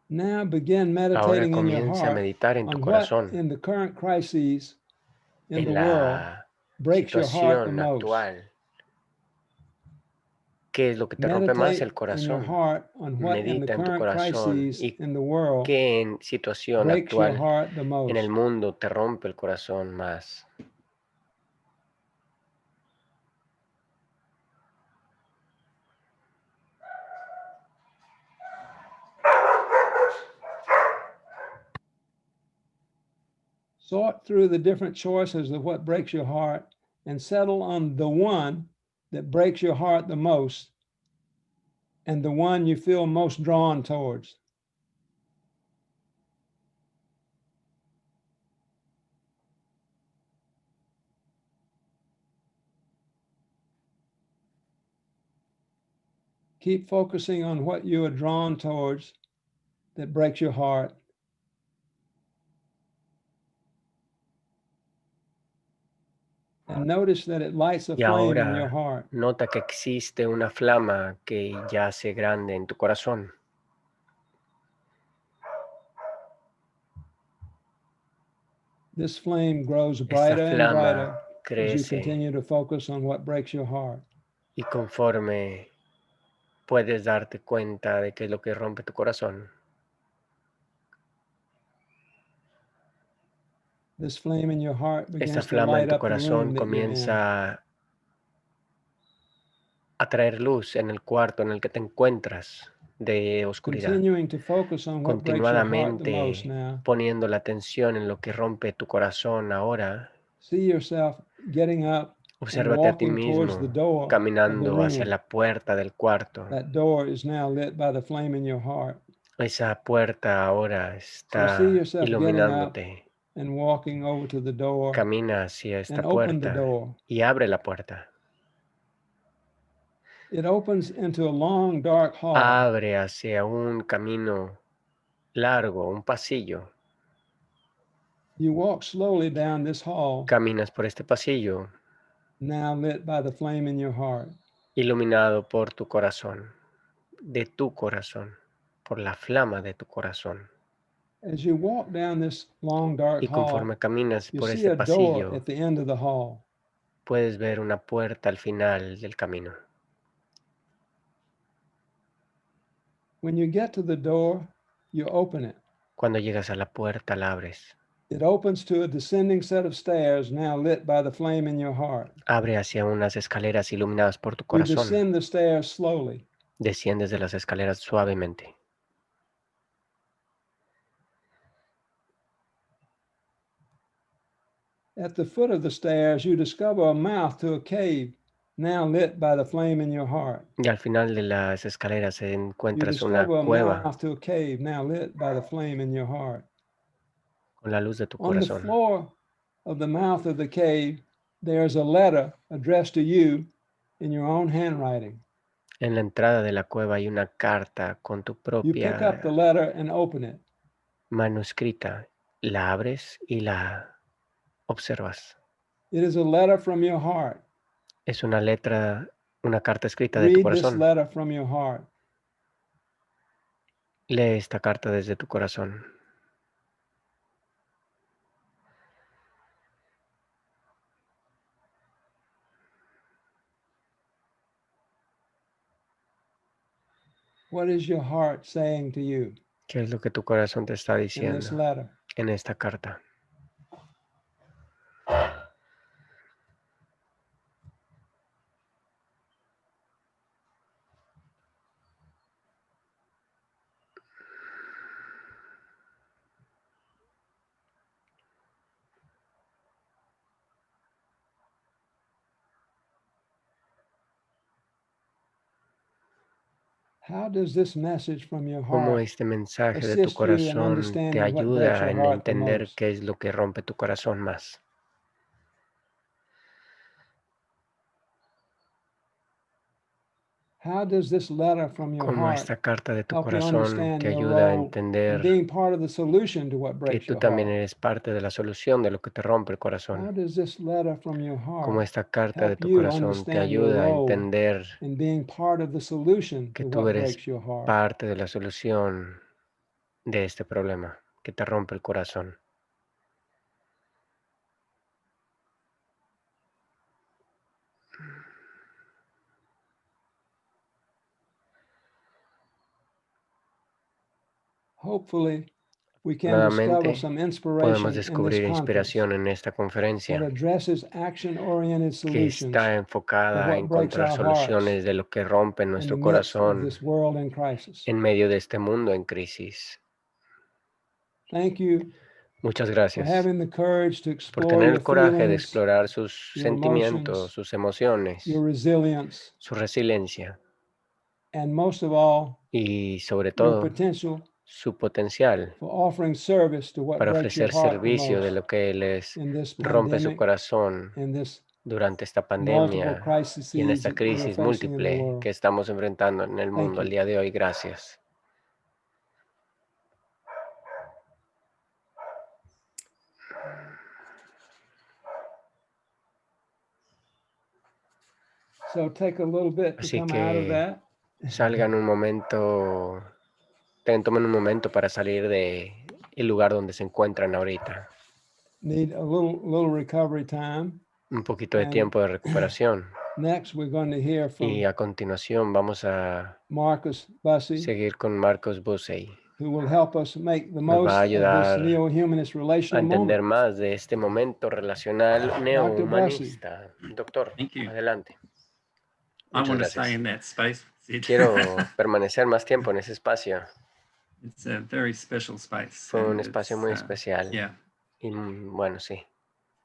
Now begin Ahora meditating in your comienza a heart meditar en tu on what corazón, in the current crises in the en world la breaks your heart the situación most. actual. ¿Qué es lo que te rompe más Meditate el in your corazón? heart on what in the Medita en tu current corazón crises y in the world qué en situación breaks your actual heart the en el most. mundo te rompe el corazón más. Sort through the different choices of what breaks your heart and settle on the one that breaks your heart the most and the one you feel most drawn towards. Keep focusing on what you are drawn towards that breaks your heart. And notice that it lights a Y flame in your ahora heart. nota que existe una flama que yace grande en tu corazón. This flame grows Esta brighter and flama brighter as you crece continue to focus on what breaks your heart. y conforme puedes darte cuenta de qué es lo que rompe tu corazón. This flame in your heart Esta begins to flama en light tu up the corazón room that you're in. comienza a traer luz en el cuarto en el que te encuentras de oscuridad, Continuing to focus on what breaks your heart the most continuadamente now. poniendo la atención en lo que rompe tu corazón ahora. See yourself getting up and Obsérvate a ti walking towards the mismo door of the caminando hacia room. la puerta del cuarto. That door is now lit by the flame in your heart. Esa puerta ahora So está see yourself getting up iluminándote. and walking over to the door Camina hacia esta and open the puerta door. y abre la puerta. It opens into a long, dark hall. Abre hacia un camino largo, un pasillo. You walk slowly down this hall, Caminas por este pasillo, now lit by the flame in your heart. iluminado por tu corazón, de tu corazón, por la flama de tu corazón. As you walk down this long, dark Y hall, conforme caminas you por see este a door pasillo, at the end of the hall. puedes ver una puerta al final del camino. When you get to the door, you open it. Cuando llegas a la puerta, la abres. It opens to a descending set of stairs now lit by the flame in your heart. Abre hacia unas escaleras iluminadas por tu You corazón. descend the stairs slowly. Desciendes de las escaleras suavemente. At the foot of the stairs, you discover a mouth to a cave now lit by the flame in your heart. Y al final de las escaleras You encuentras una discover a cueva mouth to a cave now lit by the flame in your heart. con la luz de tu On the corazón. floor of the mouth of the cave, there's a letter addressed to you in your own handwriting. En la entrada de la cueva hay una carta con tu You pick up the propia letter and open it. mano escrita. La abres y la observas. It is a letter from your heart. Es una letra, una carta escrita de tu Read this corazón. letter from your heart. Lee esta carta desde tu corazón. What is your heart saying to you ¿Qué es lo que tu corazón te está in this diciendo letter? en esta carta? How does this message from your ¿Cómo heart este mensaje de tu assist you in corazón te understanding what breaks ayuda your en heart the entender most? qué es lo que rompe tu corazón más? How does this letter from your ¿Cómo heart esta carta de tu help you corazón understand te your ayuda a role in entender being part of the solution to what que breaks tú your también heart? eres parte de la solución de lo que te rompe el How corazón? does this letter from your ¿Cómo heart esta carta de help tu you corazón te understand your ayuda a role entender in being part of the solution que to tú what eres breaks your heart? parte de la solución de este problema que te rompe el corazón? Hopefully, we can discover Nuevamente, some podemos inspiration in this descubrir conference inspiración en esta that conferencia addresses action-oriented que solutions está to enfocada what en breaks encontrar our hearts soluciones de lo que rompe in the nuestro midst of corazón this world in crisis. en medio de este mundo en crisis. Thank you Muchas for gracias having the courage to por explore tener your el coraje de feelings, explorar sus your sentimientos, emotions, sus emociones, your resilience, su resiliencia and most of all, y sobre your todo potential su potencial for offering service to what para breaks your ofrecer heart the servicio de most lo que les in this rompe su pandemic, corazón in this durante esta multiple pandemia crises y en esta that we are crisis facing in the múltiple world. que estamos enfrentando en el Thank mundo you. al día de hoy. Gracias. So take a little bit to Así come out of que that. salgan un momento, tomen un momento para salir de el lugar donde se encuentran ahorita. Need a little recovery time. Un poquito de And tiempo de recuperación. next, we're going to hear from Y a continuación vamos a Marcus Bussey, seguir con Marcos Bussey. who will help us make the Nos most va a of this ayudar neo-humanist a relational entender moment. más de este momento relacional neohumanista. Doctor, Thank you. adelante. I Muchas want to stay gracias. in that space. Sid. Quiero permanecer más tiempo en ese espacio. It's a very special space. Fue un and espacio it's, muy especial. Yeah. Y bueno, sí.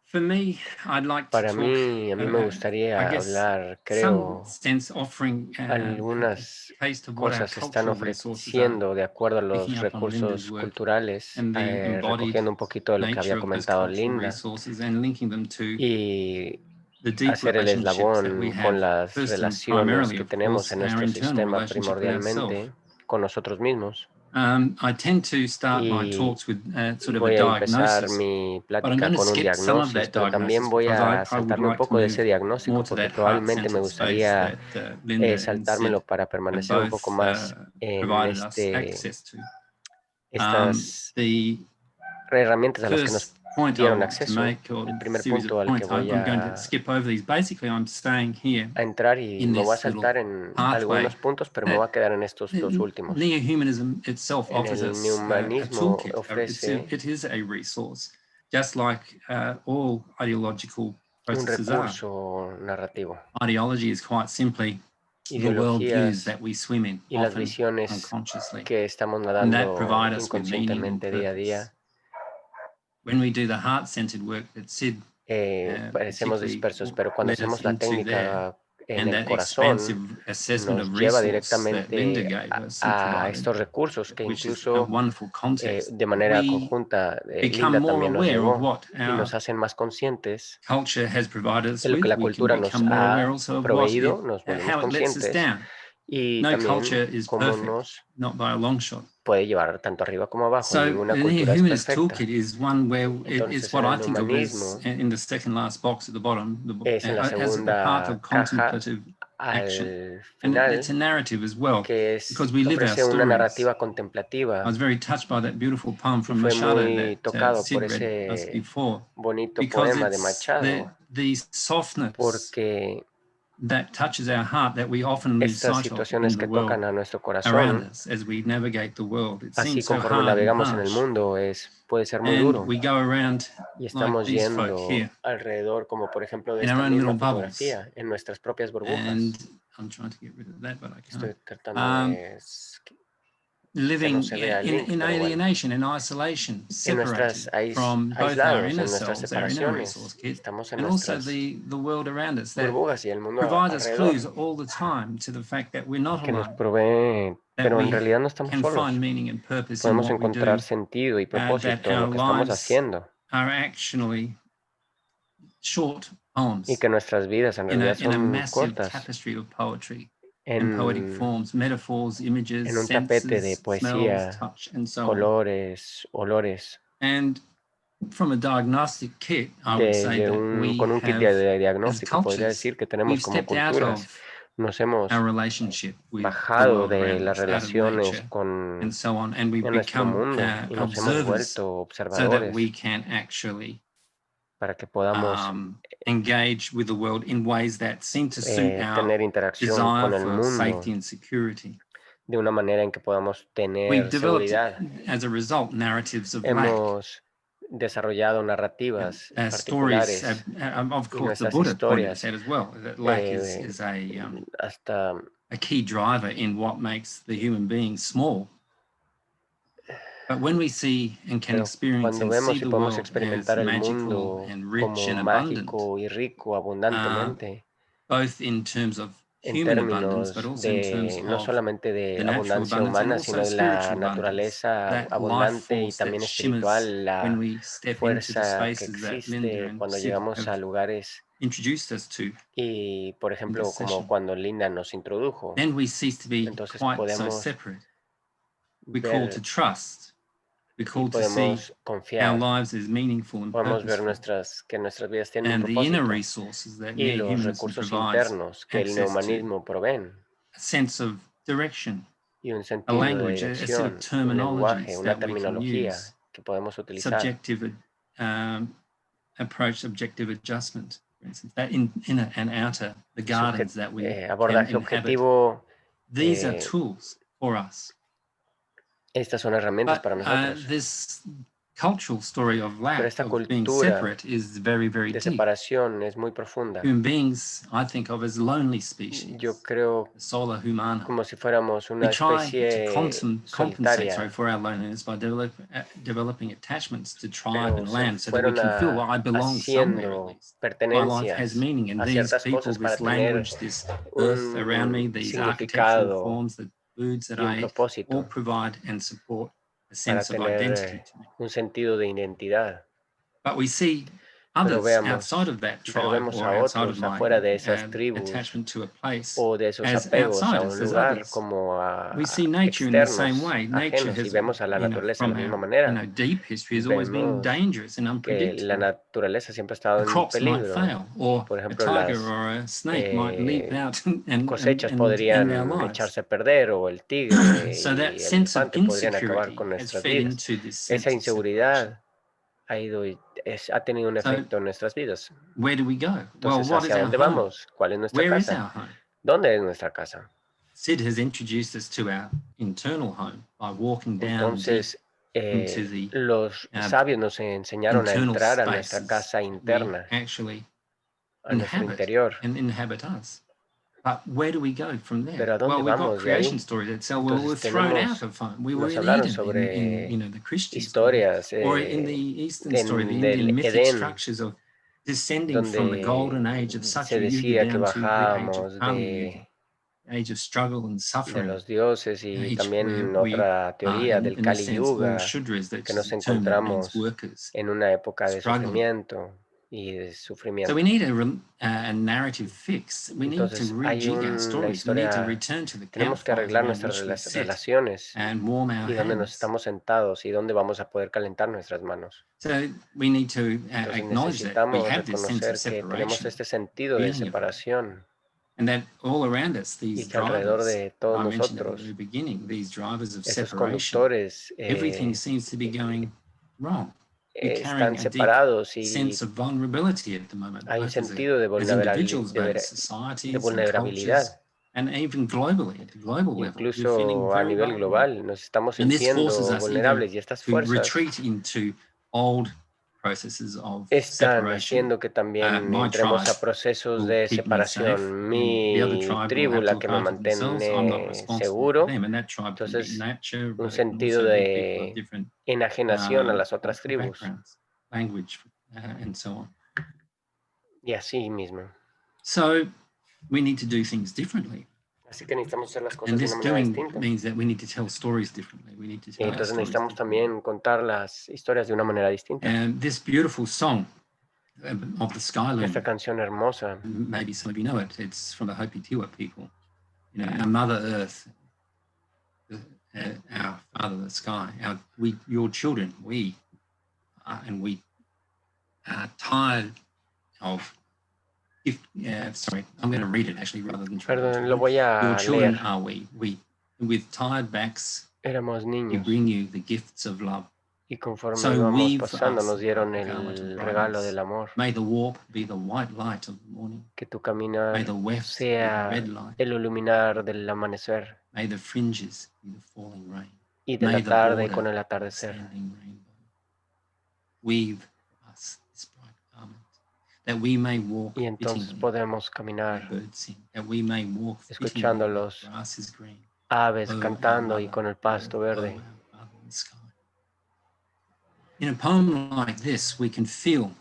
For me, I'd like to Para talk, mí, a mí me I gustaría guess, hablar, some creo, sense offering algunas a taste of what our cosas se están cultural resources are, ofreciendo de acuerdo a picking los up on Linda's recursos work culturales, and the embodied recogiendo un poquito de lo que había nature of those comentado cultural Linda resources and linking them to y the deep hacer el relationships that we eslabón con have, las first and relaciones primarily, que of tenemos course, en our nuestro internal sistema relationship with ourselves. primordialmente con nosotros mismos. I tend to start my Y talks with sort of a voy a empezar diagnosis, mi but I'm plática going to con un skip some of diagnóstico, that pero también diagnosis voy because a I would saltarme un like to poco de ese move diagnóstico more to porque that probablemente me heart-centered space gustaría that Linda and saltármelo Sid para have permanecer un both poco más en provided us access to. estas The herramientas a las que nos first point I dieron want to acceso. make, or El primer series punto of al que points, voy I'm going to a skip over these. Basically, I'm staying here entrar y in me voy a this little saltar en pathway algunos puntos, pero me that voy a quedar en estos dos últimos. neo-humanism itself En offers el us a neohumanismo toolkit. ofrece It is a resource, just like all ideological un processes are. recurso narrativo. Ideology is quite simply the worldviews Ideologías that we swim in, y las often visiones unconsciously, que estamos and that nadando provide us with meaning and inconscientemente día a purpose. día. When we do the heart-centered work that Sid parecemos particularly dispersos, pero cuando led us hacemos la into there. técnica en And el that corazón, expansive assessment nos of lleva resource that Linda directamente gave us and a provided, estos recursos que which is a incluso wonderful context, de manera we conjunta become Linda more también nos aware of llevó what y our nos hacen más conscientes culture has provided us de lo que with. la We can cultura nos become more aware ha also of proveído, nos volvemos how it lets us conscientes down. y No también culture is cómo perfect, nos not by a long shot. puede llevar tanto arriba como abajo. So Ninguna the cultura es Humanist perfecta. Toolkit is one where it's Entonces, what en I el think of as humanismo in the second last box at the bottom, es en la as a path segunda of caja contemplative action. al And it's a final, narrative as well, que es, because we live our ofrece una stories. narrativa I contemplativa was very touched by that beautiful poem y from fue Machado muy that tocado por Sid read us ese before, bonito because poema de it's Machado, the softness porque that touches our heart that we often lose estas sight of situaciones in the que world tocan a nuestro around corazón, us as we navigate the world. It así seems so conforme hard and navegamos en el harsh. mundo, puede ser muy And duro. we go around Y like estamos these folk yendo here alrededor, como por ejemplo de in our esta own little misma bubbles. fotografía, en nuestras propias burbujas. And I'm trying to get rid of that, but I Estoy can't. tratando de que no Living se vea el link, in pero bueno. alienation and isolation, En nuestras separated from both our aislados, inner en nuestras selves, our inner resource separaciones, kit, estamos en and also nuestras the world around us that burbujas y el mundo provides us alrededor, clues all the time to the fact that we're not que nos alone, provee, that pero en we realidad no estamos can solos. find meaning and purpose in Podemos what we do, encontrar sentido y that propósito en our lo que estamos lives haciendo are actually short y poems que nuestras vidas en in realidad a son massive cortas tapestry of poetry and poetic en, forms, metaphors, images, en un tapete de senses, smells, poesía, touch, and so on. colores, olores, And from a diagnostic kit, I would say that we con un kit have, de as diagnóstico, podría cultures, decir que tenemos we've como stepped out culturas, of nos hemos our relationship with the bajado world de around las us, out of relaciones nature, con and so on, and we've en nuestro become mundo y nos hemos observers vuelto so that observadores we can actually para que podamos engage with the world in ways that seem to suit our tener interacción desire con el for mundo safety and security. de una manera en que podamos We've tener developed, seguridad. as a result, narratives of lack. Hemos desarrollado narrativas Stories, particulares of y course, the nuestras Buddha pointed historias this out as well, that lack eh, is hasta a key driver in what makes the human being small. But when we see and can pero experience cuando and vemos see y the podemos world experimentar as el magical mundo and rich como and abundant, mágico y rico abundantemente, both in terms of en human abundance, but términos also in terms de no of solamente de the natural abundancia abundance and humana, also sino de la spiritual abundance, naturaleza that life abundante y force that también shimmers espiritual, when la we step into the fuerza que spaces that Linda existe and cuando Sid llegamos a have lugares introduced us to. y, por this ejemplo, como session. cuando Linda nos introdujo. Then we cease to be Entonces quite so podemos separate. We're called to ver trust. We're y called to see podemos our confiar, lives as meaningful and podemos ver purposeful. que nuestras vidas tienen un And the inner propósito resources that y los neohumanism recursos provides internos que el access to, neohumanismo proveen a sense of direction, y un a sentido de language, a set of dirección, un terminologies lenguaje, una that we can terminología use, que podemos utilizar. subjective approach, subjective adjustment, for instance, that inner and outer, the gardens that we can Abordaje inhabit. objetivo. These are tools for us. Estas son herramientas But para nosotros. this cultural story of lack, Pero esta of being cultura separate, is very, very de deep. separación es muy profunda. Human beings, I think of as lonely species, Yo creo the sola humana. como si fuéramos We una try especie to compensate solitaria, for our loneliness by developing attachments to tribe pero and se land so that we fueron can feel, well, I belong somewhere at haciendo least. My life pertenencias has meaning, and a these ciertas people, cosas para this tener language, this earth around me, un these architectural significado forms, the foods that y un I eat, all propósito provide and support a para sense of identity tener to me. un sentido de identidad. But we see Pero others outside of that pero tribe vemos or a outside of otros my afuera de esas tribus attachment to a place o de esos as apegos a outsiders, un as lugar others. como We see nature in the same externos, way. Nature ajenos, y has, vemos a la naturaleza de from la misma our manera. deep history, has always been Vemos dangerous and que la unpredictable. naturaleza siempre ha estado The en crops might peligro. fail, or Por a ejemplo, tiger las or a snake might leap out and cosechas end our podrían lives. echarse a perder o el tigre So that y el sense of elefante podrían acabar insecurity con has nuestras fed vidas. into this Esa sense of separation. inseguridad ha ido ha tenido un So, efecto en nuestras vidas. where do we go? Well, Entonces, what is ¿hacia our dónde home? vamos? ¿Cuál es nuestra Where is casa? our home? ¿Dónde es nuestra casa? Sid has introduced us to our internal home by walking down Entonces, into the los sabios nos enseñaron a internal entrar a nuestra spaces casa we interna, actually a nuestro inhabit interior. and inhabit us. But where do we go from there? Pero ¿a dónde Well, we've got vamos de ahí? creation stories that tell, well, we're Entonces thrown tenemos- out of home. We were nos in hablaron Eden, sobre in the Christian story. historias Or in the Eastern story, the del Indian mythic Edén. structures of descending from the golden age of se Satyayuga decía que down to the age bajábamos of Kali Yuga, age of struggle and de suffering, los dioses y age también where we otra are, teoría del in a Kali sense, all Yuga, Shudras, que that's nos the term that means encontramos workers, en una época de struggling. sufrimiento y de So sufrimiento. we need a narrative fix. We need to Entonces hay rejig our una stories. We need to historia, return to the tenemos que campfires arreglar around nuestras which we sit relaciones and warm our y dónde nos hands. estamos sentados y dónde vamos a poder calentar nuestras manos. So we need to Entonces acknowledge that we necesitamos have this sense of reconocer que tenemos separation, este sentido de feeling of that, separación and that all around us, y these que alrededor drivers, de todos I mentioned at the nosotros, very beginning, these drivers of esos separation, conductores everything seems to be going wrong. You're están carrying a deep separados y sense of vulnerability at the moment, hay un both as sentido de individuals, but as societies and cultures, vulnerabilidad. and even globally, at the global level. You're feeling Incluso a very nivel vulnerable. global nos estamos And this forces sintiendo us either vulnerables y estas to fuerzas retreat into old processes of están separation. haciendo que también My entremos a tribe procesos will de keep me safe, separación. and the other Mi tribe will tribu, have to la look que me after themselves. I'm not mantiene responsible seguro, for them, and that tribe can be entonces nature, un but it can sentido also be people of de different enajenación a las otras cultural tribus backgrounds, language, and so on. y así mismo. So we need to do things differently. Así que necesitamos hacer las And cosas de this una manera doing distinta. means that we need to tell stories differently. We need to Y tell our entonces stories necesitamos differently. también contar las historias de una manera distinta. And this beautiful song of the Sky Loom, Esta canción hermosa, maybe some of you know it. It's from the Hopi Tiwa people. You know, our Mother Earth, our Father the Sky, your children, and we are tired of. Sorry, I'm going to read it actually rather than try to perdón, lo translate. voy Your a children leer. are we. With tired backs, Éramos we niños bring you the gifts of love. y conforme So íbamos weave pasando us nos dieron a garment of el regalo brightness. del amor. May the warp be the white light of the morning. Que tu May caminar the weft be the sea red light. el iluminar del amanecer May the fringes be the falling rain. y de May la the tarde border con el be the atardecer. standing rainbow. Weave for us this bright garment, that we may walk Y entonces fittingly podemos where caminar birds sing, that we may walk escuchando fittingly where los grass is green. aves Oh, our cantando y mother, con el pasto oh, verde. our Father in the sky. In a poem like this, we can feel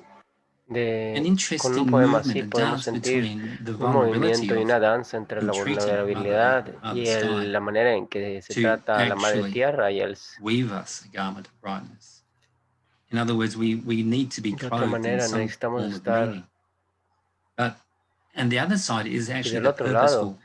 an Con un interesting poema movement, así a podemos dance sentir between the un vulnerability movimiento y of una danza entre la entreating Mother vulnerabilidad Earth, Mother y Sky, la manera en que se to trata a la madre actually tierra y el weave us a garment of brightness. In other words, we need to be de otra clothed in manera some necesitamos form of estar. meaning. And the other side is Y actually del the otro lado purposeful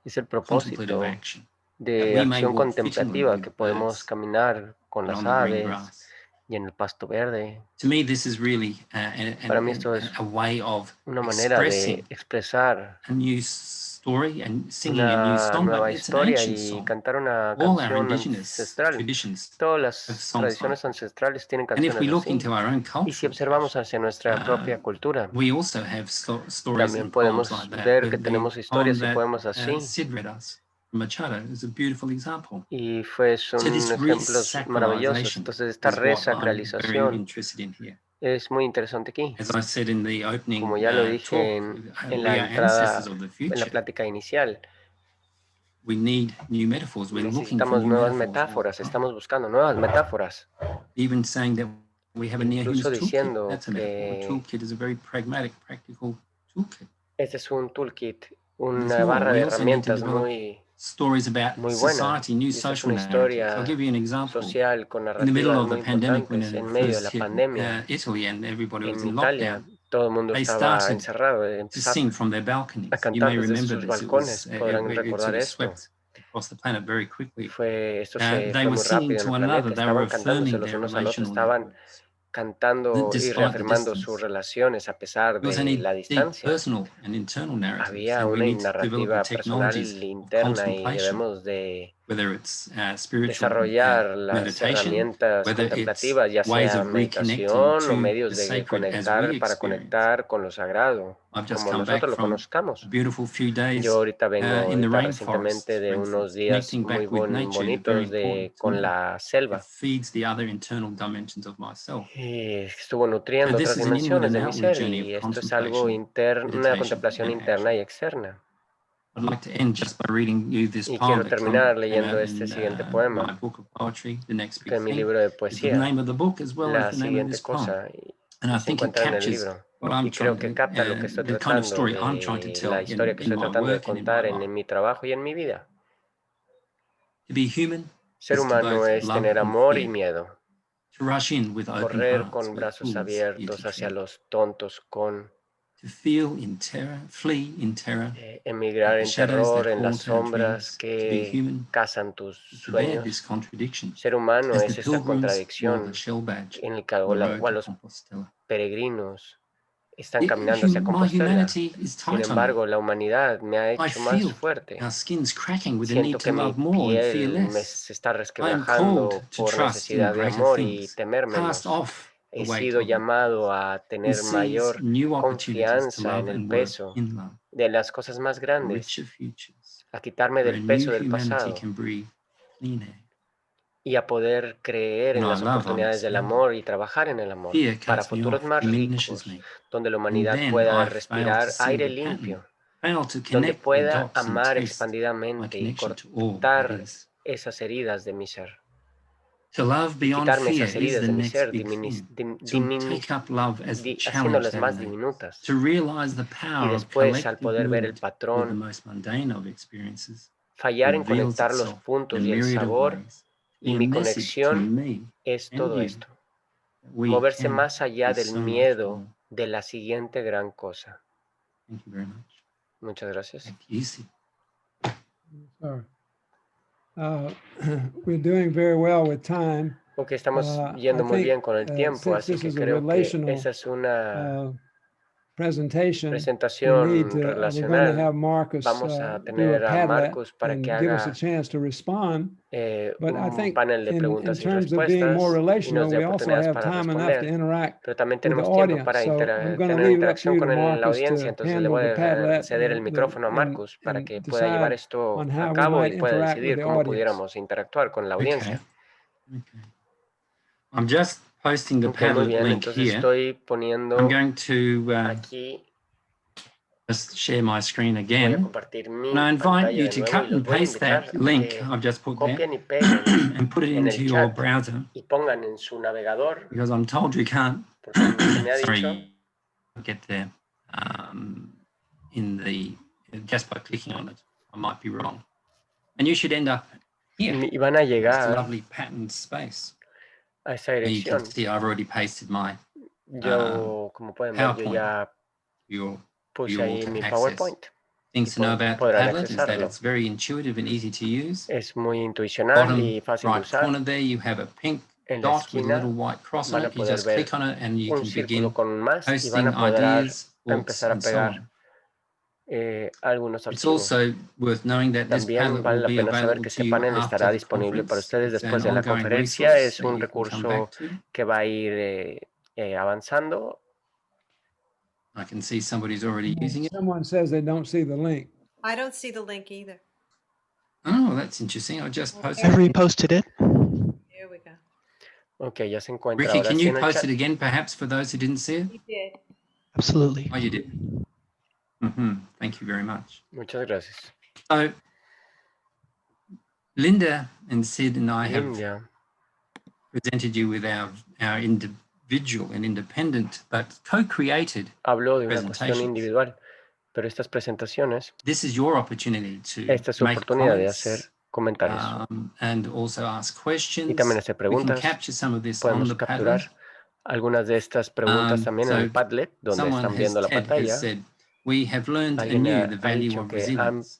es el contemplative propósito action, that de we may acción walk fittingly contemplativa, with que the podemos birds caminar con and las on the green aves grass. y en el pasto verde. To me, this is really Para mí esto es a way of una manera de expressing expresar a new story and singing a new una song, but nueva it's an historia ancient y song. cantar una All our canción indigenous ancestral. traditions Todas have las songs like tradiciones this. ancestrales tienen And if we canciones look así. into our own Y si culture, observamos hacia nuestra propia cultura, we also have stories también and poems podemos like that. ver que The tenemos poem historias y that poemas así. Sid read us from Machado is a beautiful example. Y fue So un this ejemplos maravillosos. resacralization Entonces, esta is what I'm very resacralización interested in here. es muy interesante aquí. As I said in the opening Como ya lo talk, dije en we la are ancestors entrada, of the en la future. plática inicial, We need new metaphors. We're looking for necesitamos new nuevas metaphors all the metáforas, time. estamos buscando nuevas metáforas. Even saying that we have a near Incluso humans toolkit, diciendo that's a metaphor. A que toolkit is a very pragmatic, practical toolkit. este es un toolkit, There's una more. barra We de also need to herramientas develop stories about muy buena. society, new Y esta es social una narratives. I'll historia give you an example. social con In the middle narrativas of the muy pandemic, when importantes it en medio de first la hit pandemia. Italy and everybody was En in Italia, lockdown, todo el mundo they estaba started encerrado, to empezaron sing from their balconies. a You cantar may desde remember sus this. balcones, podrán It recordar sort of esto. swept across the planet very quickly. Esto They fue were muy singing rápido en to el one another. planeta, They were estaban cantándose affirming los their unos al otro, relational estaban networks. cantando y Despite the reafirmando sus distance. relaciones a pesar There was de a la deep distancia. personal and internal narrative. Había So we una need to develop the narrativa personal technologies of interna y contemplation, debemos de whether it's spiritual desarrollar las meditation, herramientas whether it's contemplativas, ya ways sea of reconnecting meditación o to medios the de sacred as conectar we para experience. conectar con lo sagrado, I've just como come back nosotros lo from a conozcamos. beautiful few days Yo ahorita vengo in the ahorita rainforest, recientemente de for unos instance. días Connecting muy back with nature is very bonitos important to con me. la It selva. feeds the other internal dimensions of myself. Y estuvo So nutriendo this otras is an inward dimensiones and de mi outward ser journey y of esto es algo contemplation, interno, una meditation, contemplación and interna y action. externa. I'd like to end just by reading you this Y poem quiero that terminar came leyendo out este in siguiente my poema, book of poetry, The Next que Big es mi Thing, libro de is the poesía, name of the book as well as La the name of siguiente this poem. cosa, And I y se think it encuentra en el captures libro. what I'm y creo trying que to, capta lo que estoy the kind of tratando story I'm trying to de tell la historia que in estoy my tratando de work and in my contar en life. mi trabajo y en mi vida. To be human Ser is to humano both es love tener and amor y fear, miedo, to rush in with open correr hearts con where brazos fools fear to abiertos hacia tread, los tontos, con to feel in terror, flee in terror, emigrar at the en shadows terror, that en las haunt our sombras dreams. To be que human cazan tus is to bear this sueños. contradiction, Ser humano as the es esa pilgrims wore the contradicción shell badge en el que on the road to los Compostela. peregrinos están caminando hacia My Compostela. humanity is Sin tight on me. embargo, la humanidad me ha I hecho más feel fuerte. our skin's cracking with the need Siento to que mi love more and fear piel less. se está I am called resquebrajando to por trust in necesidad de greater amor y things, temer cast menos. off the He weight sido of it, llamado a and tener seize mayor new opportunities to confianza en love el and work peso in love, de las cosas más for grandes, richer futures, a quitarme where a del new peso del humanity pasado can breathe clean air. y a poder creer In en our las love, I'm oportunidades del expanded. amor y trabajar en el amor Fear para cuts me futuros off, más diminishes ricos, me, donde la and humanidad then pueda I fail to respirar see aire the pattern, limpio, fail to donde connect the pueda dots and amar taste my expandidamente y connection to all that cortar is. esas heridas de mi ser. To love Y beyond quitarme fear esas is heridas the de mi next ser, big thing. To take up love as the challenge haciéndolas that más enables. diminutas. To realize the Y power of después, al collective poder ver el mood with the patrón, most mundane of experiences fallar en reveals conectar los itself puntos in a y el myriad of sabor, ways. y Be a mi message to conexión me es and todo you esto. that we Moverse can más allá be del so much miedo more. de la siguiente gran cosa. Thank you very much. Muchas gracias. Back to you, Sid. Sorry. We're doing very well with time. Ok, estamos I yendo muy think, bien con el tiempo, since así this que is a creo que relational esa es una presentation, we need presentación to, we're going to relacional. have Marcus Vamos a do a tener a Padlet Marcus para que and give us a haga chance to respond. But I un think panel de in preguntas y terms of being more respuestas y nos relational, dé we also oportunidades have para time enough to responder, interact pero también with the tenemos tiempo audience. para So I'm going to tener leave it up to interacción you to con la Marcus audiencia, to entonces le handle voy the a Padlet ceder el micrófono a Marcus para and que pueda llevar decide esto on a how we cabo y might pueda interact with decidir the cómo audience. pudiéramos interactuar con la audiencia. Okay. I'm just posting the Ok, muy Padlet bien, link entonces here. estoy I'm poniendo going to aquí, just share my screen voy a again. compartir mi And I invite pantalla you de to nuevo y cut los and voy a paste invitar that a link que I've just put there copien y peguen and put it en el into your chat browser, y pongan en su navegador, because I'm told you can't, porque se me ha dicho, sorry, get there in the, just by clicking on it. I might be wrong. And you should end up here, y van a this llegar lovely patterned space. a esa And you can dirección. see I've already pasted my Yo, como pueden ver, yo PowerPoint. ya your puse you all ahí can mi access. PowerPoint. Things to know about the Podrán Padlet is that accesarlo. it's very intuitive and easy to use. Es muy intuicional Bottom y fácil de right usar. corner there, you have a pink En la dot with a esquina little white cross on van a it. You poder just ver click on it and you un can círculo begin con un más y van posting a poder ideas, books, empezar a and so pegar on. algunos It's archivos. also worth knowing that this También Padlet vale will la be pena saber available que to este you panel after estará the disponible para conference. ustedes It's an después de la ongoing conferencia. resource Es that un you can come recurso back to. que va a ir avanzando. I can see somebody's already using it. Someone says they don't see the link. I don't see the link either. Oh, that's interesting. I just I posted it. reposted it. Here we go. Ok, ya se encuentra Ricky, ahora can sí you en el post chat. it again, perhaps, for those who didn't see it? You did. Absolutely. Oh, you did. Thank you very much. Muchas gracias. So, Linda and Sid and I have India presented you with our individual and independent, but co-created. habló de una cuestión presentations. individual, pero estas presentaciones, This is your opportunity to esta es su make oportunidad de comments hacer comentarios and also ask y questions. también hacer We can preguntas. capture some of this on Podemos the capturar Padlet. algunas de estas preguntas también en el So Padlet, donde someone están viendo la Ted has pantalla. said, we have learned Alguien anew the ha value dicho of que han resilience.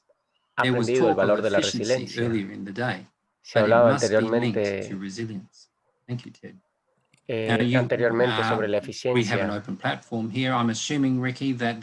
There was aprendido el talk of valor de la efficiency resiliencia. earlier in the day, Se but it hablaba must be linked to anteriormente, resilience. Thank you, Ted. Now anteriormente sobre la we have an eficiencia. open platform here. I'm assuming, Ricky, that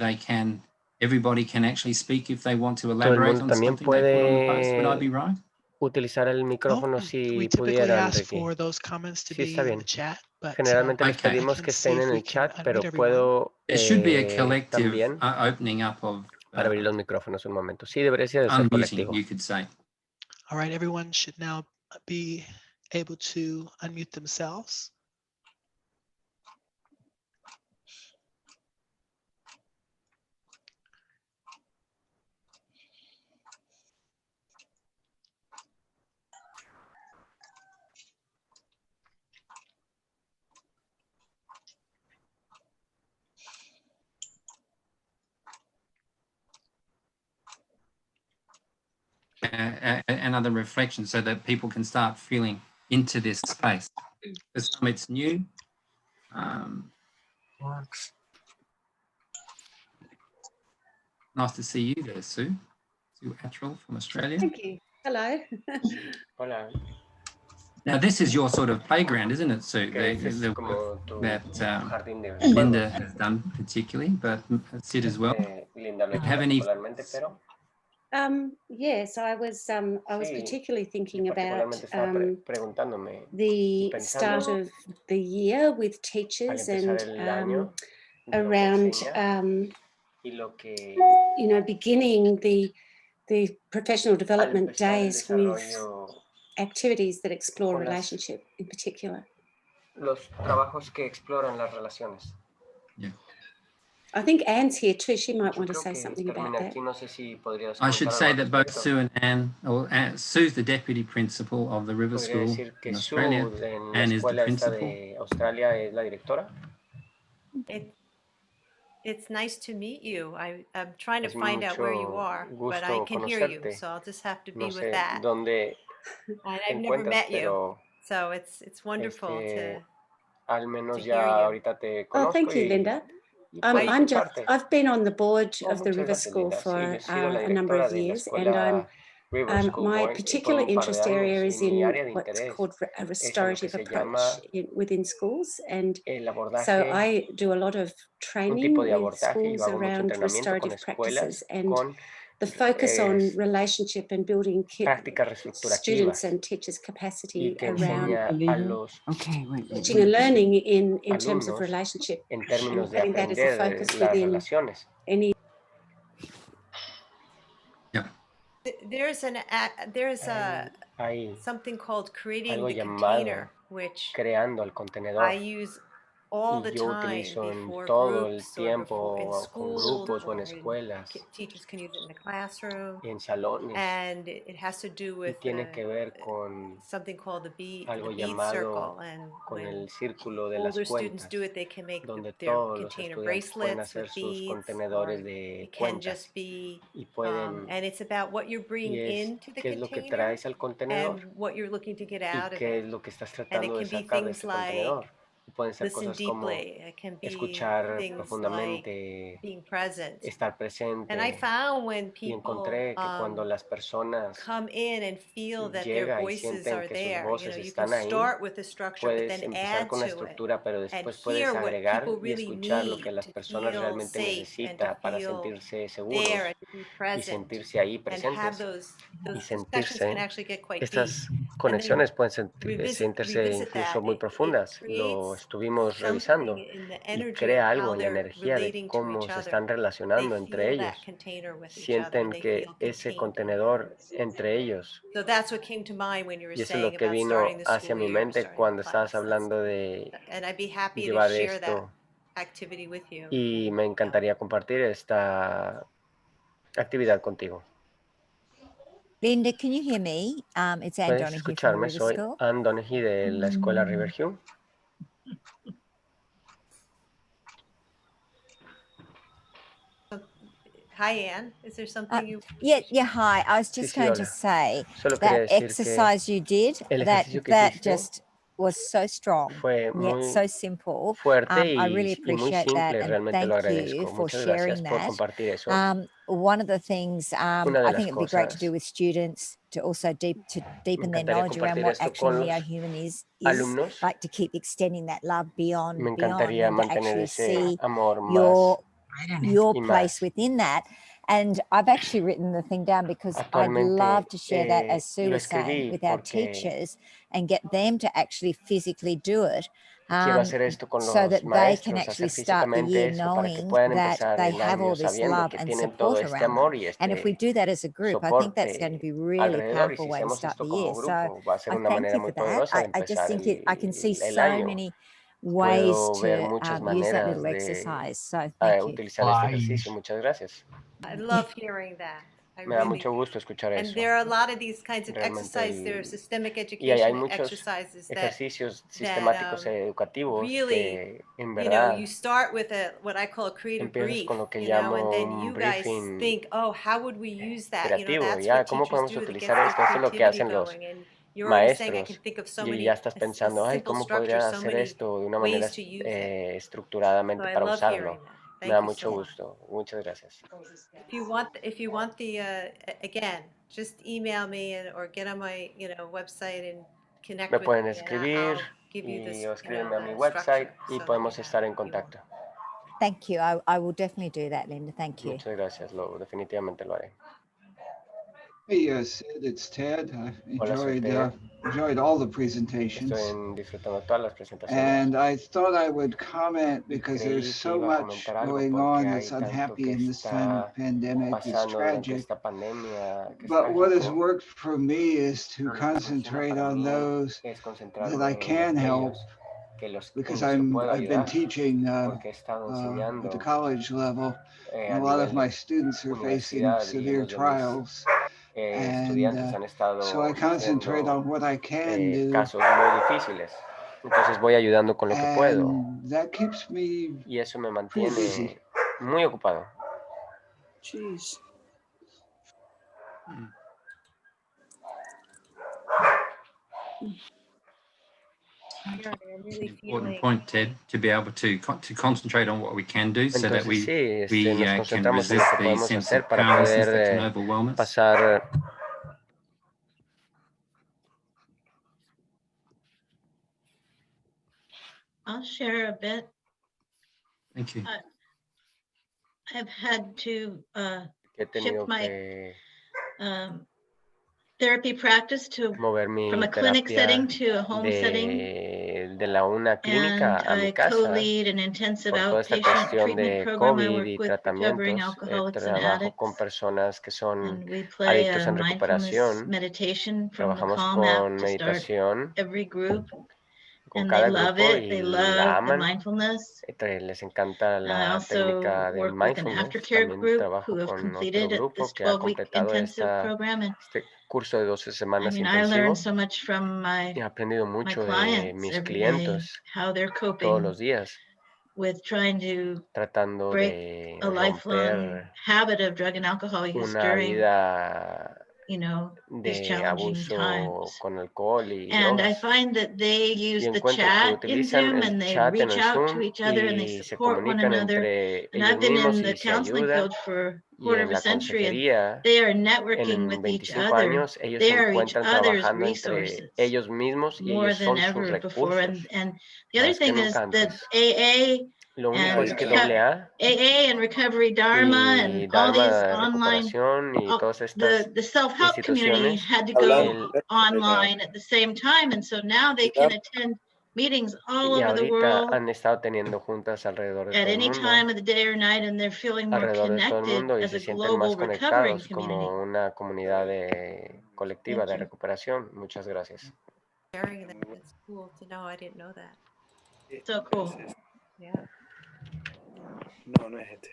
everybody can actually speak if they want to Todo el elaborate mundo on también something they put on the post. Would I be puede right? utilizar el micrófono We si typically pudieran, ask Ricky. for those comments to Sí, está be in bien. the chat, but Generalmente les Okay. I pedimos can que see estén if en we el can chat, unmute pero everyone. puedo There should be a collective también opening up of abrir los micrófonos un momento. Sí, debería de ser unmuting, colectivo. you could say. All right, everyone should now be able to unmute themselves. another reflection so that people can start feeling into this space. For some, it's new. Nice to see you there, Sue. Sue Attrell from Australia. Thank you. Hello. Hola. Now, this is your sort of playground, isn't it, Sue? Que este es The como work tu that jardín de Linda juegos. has done particularly, but Sid as well. Linda lo ha hecho Have any- particularmente, pero Yes, I was Sí, particularly thinking about particularmente estaba preguntándome the pensando start of the year with al teachers empezar and el año de lo que around enseña y lo que beginning the professional al development empezar el days with desarrollo, activities that explore con las- relationship in particular. los trabajos que exploran las relaciones. I think Anne's here too. She might Yo want to creo say que something about termina that. aquí, no sé si podrías I should comentar say algo al that both respecto. Sue and Anne, or Sue's the deputy principal of the River Podría School decir que in Sue Australia. en la Anne is the escuela esta principal. de Australia es la directora. It's nice to meet you. I'm trying to Es find out where you mucho are, but I gusto can hear you, conocerte. so I'll just have to be No with sé that. dónde And te I've never encuentras, met you, pero so it's wonderful este, to. al menos to ya hear you. ahorita te Oh, conozco thank you, y Linda. puedo escucharte. I've been on the board Oh, of the muchas River gracias, School Linda. Sí, for yo he sido la a number directora of de la years, and escuela River School my por particular un par de interest area años, is y mi in área de what's interés called a es en lo que restorative se approach llama within schools, and el so abordaje, I do a lot of un training tipo de with abordaje, y schools yo hago mucho around entrenamiento con restorative practices, escuelas and con the focus on es, relationship and building prácticas students reestructurativas and teachers' y capacity que around enseña a los teaching and learning in terms of alumnos relationship, en and términos de having that as a aprender focus las within relaciones. any. There's Hay something called creating algo the llamado container, which creando el I contenedor. use all the Y yo time utilizo en before todo el groups or before in tiempo con schools grupos o en or escuelas, teachers can use it in the classroom, en salones, and it has to do y with tiene que ver con something called the bead algo circle, llamado and con when el círculo de las older students cuentas, do it, they can make donde their todos los container estudiantes pueden bracelets hacer with sus beads, contenedores or de it can cuentas just be y pueden, and it's about what you're bringing y es into the qué es lo que container traes al contenedor and what you're looking to get y out of qué it. es lo que estás And it tratando de can be sacar de things ese like contenedor. Y pueden ser listen cosas como deeply. It can be escuchar things like profundamente, being present. estar And I presente. found when Y people encontré que cuando las personas come in and feel that their llega y voices sienten are que sus there, voces you can están ahí, start with the structure, but puedes then empezar add con la to it estructura, pero and después puedes hear what agregar people y really escuchar lo que need las to personas feel realmente safe and to necesitan para feel sentirse seguros there and to be y present sentirse ahí and have presentes those y discussions sentirse. can actually get quite deep. Estas And then conexiones pueden sentirse revisit incluso that. muy It profundas. Lo creates estuvimos something revisando in the y energy crea of algo how en la they're energía de relating to cómo each se other. están They relacionando entre feel that ellos. container with each other. Sienten They que feel ese contained. contenedor entre ellos. So that's what came to mind when you were Y eso es saying lo que about vino starting the hacia school mi year, mente starting the cuando estabas class. hablando de And I'd be happy to llevar share that esto. activity with you. Y me encantaría compartir esta actividad contigo. Linda, can you hear me? It's Anne ¿Puedes Donahue from the escucharme? River Soy School. Anne Donahue de la escuela Riverview. Hi, Anne. Is there something you? Yeah, hi. I was just sí, going to hola. say Solo quería that decir que exercise you did, el that ejercicio que that hiciste just was so strong, fue yet muy so simple. fuerte I y really muy appreciate that, simple. and Realmente lo thank you agradezco. for Muchas sharing gracias por that. compartir eso. One of the things Una de I las think it'd be great to cosas do with students to also deepen their encantaría knowledge around compartir what esto actually con los neo-human is alumnos. like, to keep extending that love Me beyond encantaría and to mantener actually ese see amor más your y place más. within that. And I've actually written the thing down because I'd Actualmente, love to share that, as Sue lo was saying, escribí with our porque teachers and get them to actually physically do it, quiero hacer esto con so that los they can maestros, actually hacer start the físicamente year eso para que knowing puedan that empezar they el have año all this sabiendo love que and tienen todo support este around them. amor y And if we este do that as a group, I think that's going to soporte be a really alrededor. Y powerful si way to hacemos start esto the como year. So grupo, va a ser I una thank manera you muy for that. poderosa de I just empezar think I can see el so año. many ways Puedo ver to muchas use that maneras little de exercise. So thank you. utilizar este ejercicio. Muchas gracias. I love hearing that. I Me da really mucho do. gusto escuchar And eso. there are a lot of these kinds of Realmente exercises, there are el- systemic hay education muchos exercises that ejercicios sistemáticos educativos really, que en you know, you verdad start with what I call a creative empiezas brief, con lo que you know, and llamo then un you guys briefing think, oh, how would we use that? You know, creativo. that's Ya, what ¿cómo teachers podemos do that gets utilizar their esto? Esto es lo que creativity hacen los going. And you're already saying I can maestros think of so y many, ya estás a pensando, ay, simple ¿cómo structure, podría so hacer many esto de una manera ways to use it. So estructuradamente I para love hearing usarlo? that. Me da Thank you mucho so much. gusto. Muchas gracias. If you want the again, just email me or get on my website and connect Me with pueden me, and escribir I'll give you this, y o escríbeme a mi the website structure y so that podemos you estar have en what you want. contacto. Thank you. I will definitely do that, Linda. Thank you. Muchas gracias, definitivamente lo haré. Hey, Sid, it's Ted. I Hola, soy Ted. enjoyed all the presentations. Estoy disfrutando todas las presentaciones. And I thought I would comment Y because creí there's que so iba a much comentar algo going porque on hay that's tanto unhappy que in this time of está pandemic. It's pasando durante tragic. esta pandemia que es But what has trágico. worked for me is to Lo que funciona concentrate para on mí those es that concentrarme I en can help, aquellos en because los que puedo I've been ayudar, teaching porque he estado at the enseñando college level, and a a lot of nivel my de students are facing universidad y severe muchos de mis trials. And estudiantes han so I estado concentrate sufriendo on what I can do, casos muy difíciles. Entonces voy ayudando con lo que puedo and that keeps me y eso me pretty busy. mantiene muy ocupado. Jeez. Yeah, I'm really Important feeling. point, Ted, to be able to concentrate on what we can do so that Entonces sí, we nos can concentramos en lo resist que the podemos sense hacer of para powerlessness that can poder overwhelm us. pasar. I'll share a bit. Thank you. I've had to He tenido shift my que therapy practice to mover mi from a clinic terapia setting to a home setting, de una clínica and a mi I casa co-lead an intensive por toda esta outpatient cuestión treatment de program. I COVID work y with recovering tratamientos. alcoholics and Trabajo con addicts, personas que son and we play adictos a en mindfulness recuperación. meditation from the Trabajamos Calm app con to start meditación every group, con and they cada love grupo it. y They la love the aman. mindfulness. Les encanta I la also técnica del work with an mindfulness. aftercare También group trabajo who have con otro completed grupo this que ha 12-week completado intensive program, and este curso de 12 I semanas mean, I learn intensivo. so much from He aprendido my mucho de clients mis every day, clientes how they're todos coping los días, with trying to tratando break de a lifelong romper habit of drug and alcohol use una during, vida these de challenging abuso times. con alcohol y And I drogas. find that they use Y the encuentro que chat in utilizan Zoom, el and they chat en reach el out to Zoom each other, and they y se support one comunican another. entre And ellos I've been mismos in the y se counseling ayudan. field for a Y quarter en of a la century, and consejería, they are networking with en each 25 other. años, ellos They se are each encuentran other's trabajando entre resources ellos mismos y more ellos than son sus ever before. recursos, And the other más que thing is nunca that antes. AA Lo único es and que AA AA and Recovery Dharma y and all these Dharma de online, recuperación y todas estas the self-help community instituciones, had to go online at the same time, and so now they can attend meetings all y over the ahorita world han estado teniendo juntas alrededor de at todo el any mundo, time of the day or night, and they're feeling more alrededor de todo el connected mundo y as se a sienten más global recovering conectados community. como una comunidad colectiva Thank de you. recuperación. Muchas gracias. Sharing that. That's cool to know. I didn't know that. So cool. Yeah. No, no es este.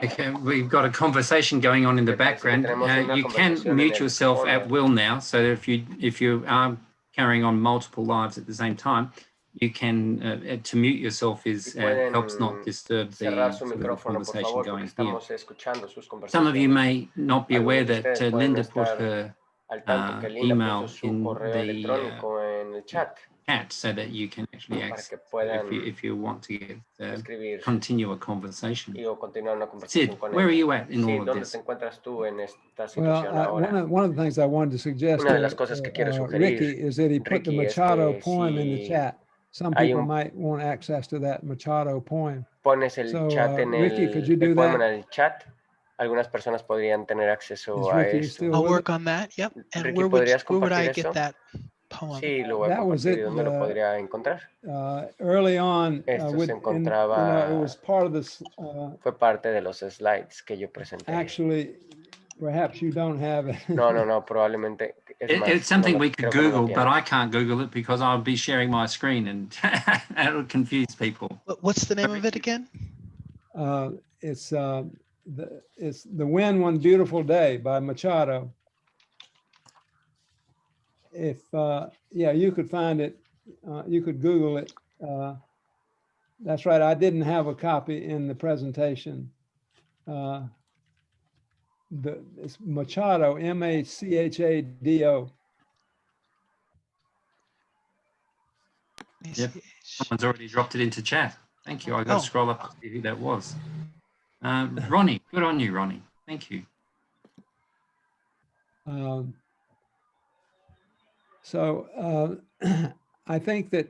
Okay, we've got a conversation going on in the ¿Qué tal si que background. tenemos una You can conversación en mute el yourself at fondo? will now. So if you are carrying on multiple lives at the same time, you can to mute yourself is helps not disturb the Cerrar su sort of the micrófono, por conversation favor, porque going here. estamos escuchando sus Some of you conversaciones. may not be aware Algunos de that ustedes pueden no Linda put estar her al tanto que Linda email puso su in correo the electrónico en el chat chat so that you can actually para access que it puedan if you want to get, escribir continue a conversation. y o continuar una conversación Sid, con where are ella. you at in Sí, all of ¿dónde this? te encuentras tú en esta Well, situación ahora? one of the things I wanted to suggest Una de to las cosas que quiero Ricky sugerir, is that he put the Ricky, es Machado que poem in the si chat. Some hay people un- might want access to that Machado poem. pones el So, chat en Ricky, could you el do poema that? en el chat, algunas personas podrían tener Is acceso a Ricky eso. still I'll with work us? on that. Yep. And Ricky, ¿podrías where would I compartir get eso? that poem? Sí, lo voy a That was compartir. ¿Y it, dónde lo podría encontrar? Early on, Esto se it encontraba, was part of this. fue parte de los slides que yo presenté. Actually, perhaps you don't have it. No, probablemente es más, It's something no lo- we could creo que no lo Google, but tienes. I can't Google it because I'll be sharing my screen and that'll confuse people. What's the name of it again? It's it's The Wind One Beautiful Day by Machado. If, yeah, you could find it, you could Google it. That's right, I didn't have a copy in the presentation. It's Machado, M-A-C-H-A-D-O. Yep. Someone's already dropped it into chat. Thank you. I got to scroll up to see who that was. Ronnie, good on you, Ronnie. Thank you. I think that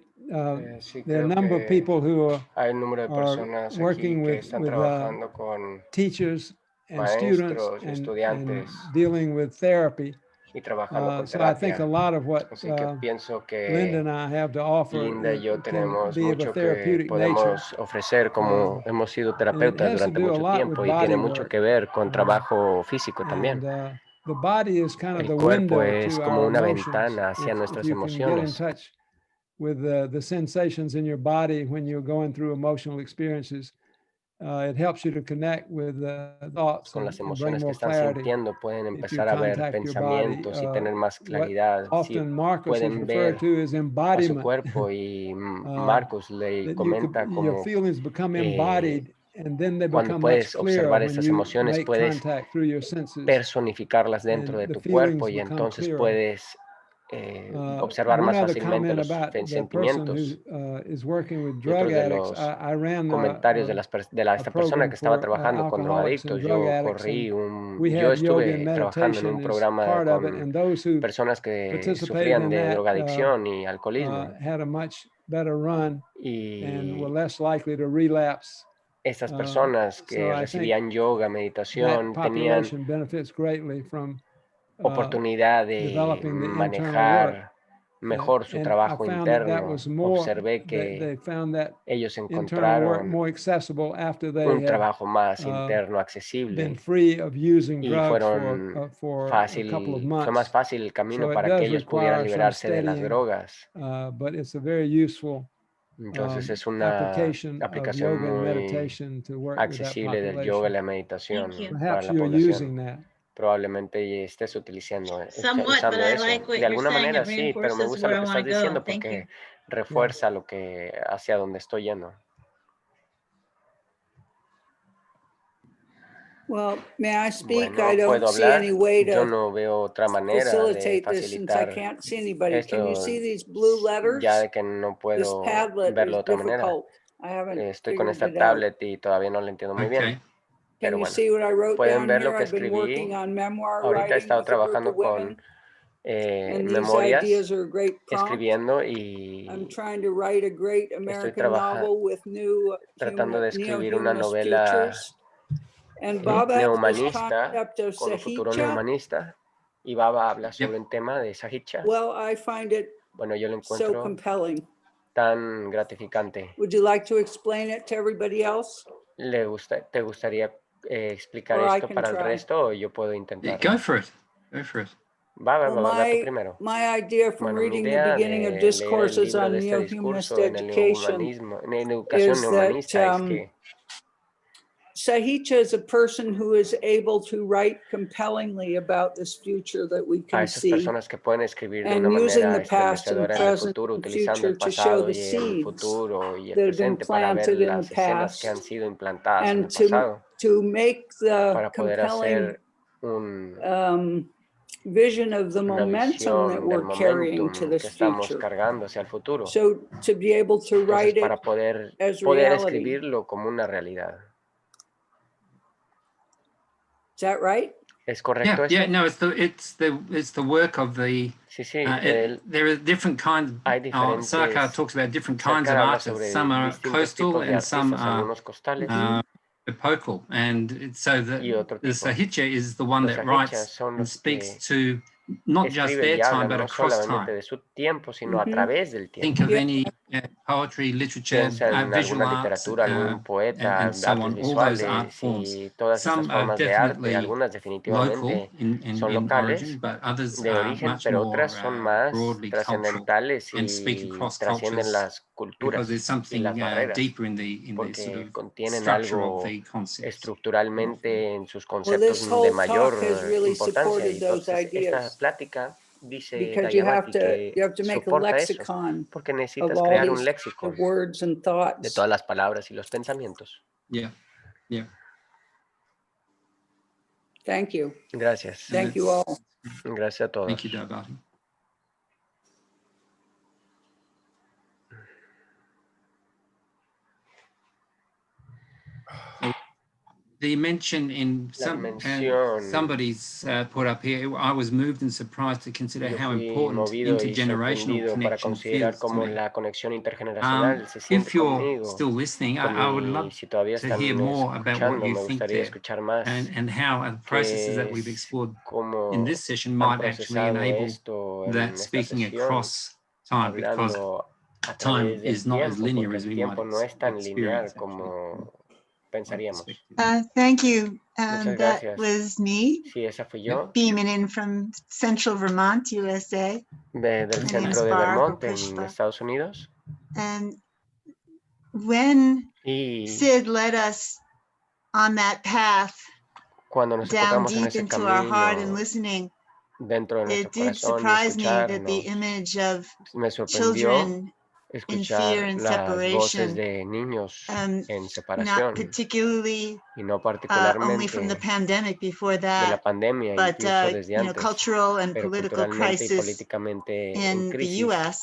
Sí, there are a creo number of que people who are hay un número de personas aquí working que with están trabajando con teachers and students maestros, and estudiantes dealing with therapy. y trabajando con So I think a terapia. lot of what Así que pienso Linda que and I have to offer Linda y yo can tenemos be of a mucho que therapeutic nature. podemos ofrecer, como hemos sido terapeutas has to durante do a mucho lot tiempo with y tiene body mucho work. que ver con trabajo físico And también. the body is kind of El the cuerpo window es to como our una emotions. ventana hacia If nuestras you can get in emociones. touch with the sensations in your body when you're going through emotional experiences, it helps you to connect with thoughts Con las and bring emociones que more están clarity. sintiendo pueden If you empezar a ver contact your body, pensamientos y tener más what claridad. Si often Marcus is pueden ver referred to as a su embodiment, cuerpo y Marcos le that comenta your como feelings become embodied, and then they cuando become much puedes clearer observar when estas you emociones, make puedes contact through your senses, personificarlas dentro de and the tu cuerpo feelings y become entonces clearer. puedes observar One más other fácilmente comment los about the person sentimientos. who is working with Y drug otros de addicts. los I ran comentarios de esta persona program que estaba for trabajando con alcoholics and drogadictos. drug Yo addicts, and we yo had yoga and estuve trabajando en meditation un as programa part of it, con and those who personas que participated sufrían in de that drogadicción y alcoholismo. had a much better run and were Y less likely to relapse. estas personas que So I think recibían yoga, that meditación, tenían population benefits greatly from oportunidad de developing the internal work. manejar mejor su And I trabajo found that interno. was more, Observé they que found that ellos internal work encontraron more accessible after they un had trabajo más interno been accesible free of using y drugs fue for a couple of months. más fácil el camino So it para que does ellos pudieran require some liberarse de las steadying, drogas. but it's a very useful Entonces es una application of aplicación yoga and muy meditation to work with that accesible del yoga y population. la meditación Thank you. para Perhaps la you're using población. that. Probablemente estés utilizando, Somewhat, usando but I eso. like what De you're alguna saying. manera It sí, pero me reinforces gusta where lo I que want estás to go. diciendo Thank you. porque refuerza hacia donde estoy yendo. Well, may I speak? Bueno, I don't puedo see hablar. any way Yo to no veo otra manera de facilitate this since I facilitar can't see anybody. Can you esto, see these blue letters? ya de que no This puedo Padlet verlo is de otra manera. difficult. I haven't Estoy con figured esta it out. tablet y todavía no lo entiendo muy bien. Okay. Pero Can you bueno, see what I wrote pueden down ver here? lo que I've been working escribí. on memoir Ahorita he writing estado with a group trabajando of con women, and these memorias, ideas are a great prompt. escribiendo I'm y trying to write a great American novel with new tratando de escribir una neo-humanist novela futures. And Baba, this neohumanista, concept of con un futuro sahicha, neohumanista. Y Baba habla sobre un tema de sahicha. well, I find it Bueno, yo lo so encuentro compelling. tan gratificante. Would you like to explain it to everybody else? ¿Te gustaría explicar Or I esto can para el try. resto o yo puedo Yeah, intentarlo? go for it. Go for it. Baba, Well, habla tú primero. my idea from Bueno, mi reading the idea beginning de of leer el discourses libro on de este neo-humanist discurso en education en educación is that neohumanista es que sahicha is a person who is able to write compellingly about this future that we a can esas see, personas que pueden escribir de una and using manera the past and estremecedora en el present futuro, and utilizando future el to show pasado the y el seeds futuro y el that have been presente para ver planted in the las escenas que han past, sido implantadas en el and pasado to make the para poder compelling hacer vision of the una momentum that visión del we're carrying to momentum this que estamos future. cargando hacia el futuro. So to be able to Entonces, write it para poder as reality. escribirlo como una realidad. Is that right? ¿Es correcto esto? Yeah, no, it's the work of the. Sí, sí. There are different kinds. Hay diferentes. Sarkar talks about different kinds of Sarkar habla artists. sobre Some are distintos coastal tipos de and some artistas, are algunos costales epochal, and so y otro the tipo. sahicha is the one Los that sahichas writes son and los speaks que to not just escriben their y time hablan but no across solamente time. de su tiempo, sino a través del Think tiempo. of any poetry, literature, piensa en visual alguna arts, literatura, algún poeta, and so artes on, all those art visuales forms. y todas esas Some are formas de arte, definitely algunas local definitivamente son in locales origin, but others de are origen, much pero more otras son más broadly cultural trascendentales and speak y across trascienden cultures las because culturas there's y something las barreras, deeper in the sort porque of contienen structure of algo the concepts. estructuralmente en sus Well, conceptos this de whole mayor talk has really importancia. Y supported those entonces esta ideas plática, dice because you have Dayabati, to que make a soporta eso, lexicon porque of necesitas all crear un these léxico words and de thoughts. todas las palabras y los pensamientos. Yeah, yeah. Thank you. Gracias. Thank you all. Gracias a todos. Thank you, Dayabati. The mention in La some mención, somebody's put up here. I was moved and surprised to consider yo how fui important movido y intergenerational sorprendido para connection considerar feels to cómo me. la conexión intergeneracional se siente If you're conmigo. still listening, I would Y love si todavía to están hear more about what escuchando, you me think gustaría there escuchar más and how the processes that we've que explored in cómo this session han might actually procesado enable esto en that esta speaking sesión, across time, because hablando a time través is del not as tiempo, linear porque as el we might tiempo no es tan lineal experience, actually, como my pensaríamos. perspective. Thank you. Muchas That gracias. was me Sí, esa fui yo, beaming in from Central Vermont, USA. del My name's centro de Barb Vermont, en Pushpa. Estados Unidos. And when Y Sid led us on that path cuando nos down encontramos en deep ese into our heart and camino, listening, dentro de nuestro it did corazón y surprise me that the escucharnos, image of me sorprendió children in fear escuchar and las voces separation, de niños en not separación, particularly y no only from the particularmente pandemic before de la that, pandemia, but incluso desde antes, cultural and pero political culturalmente y crisis políticamente en in the crisis U.S.,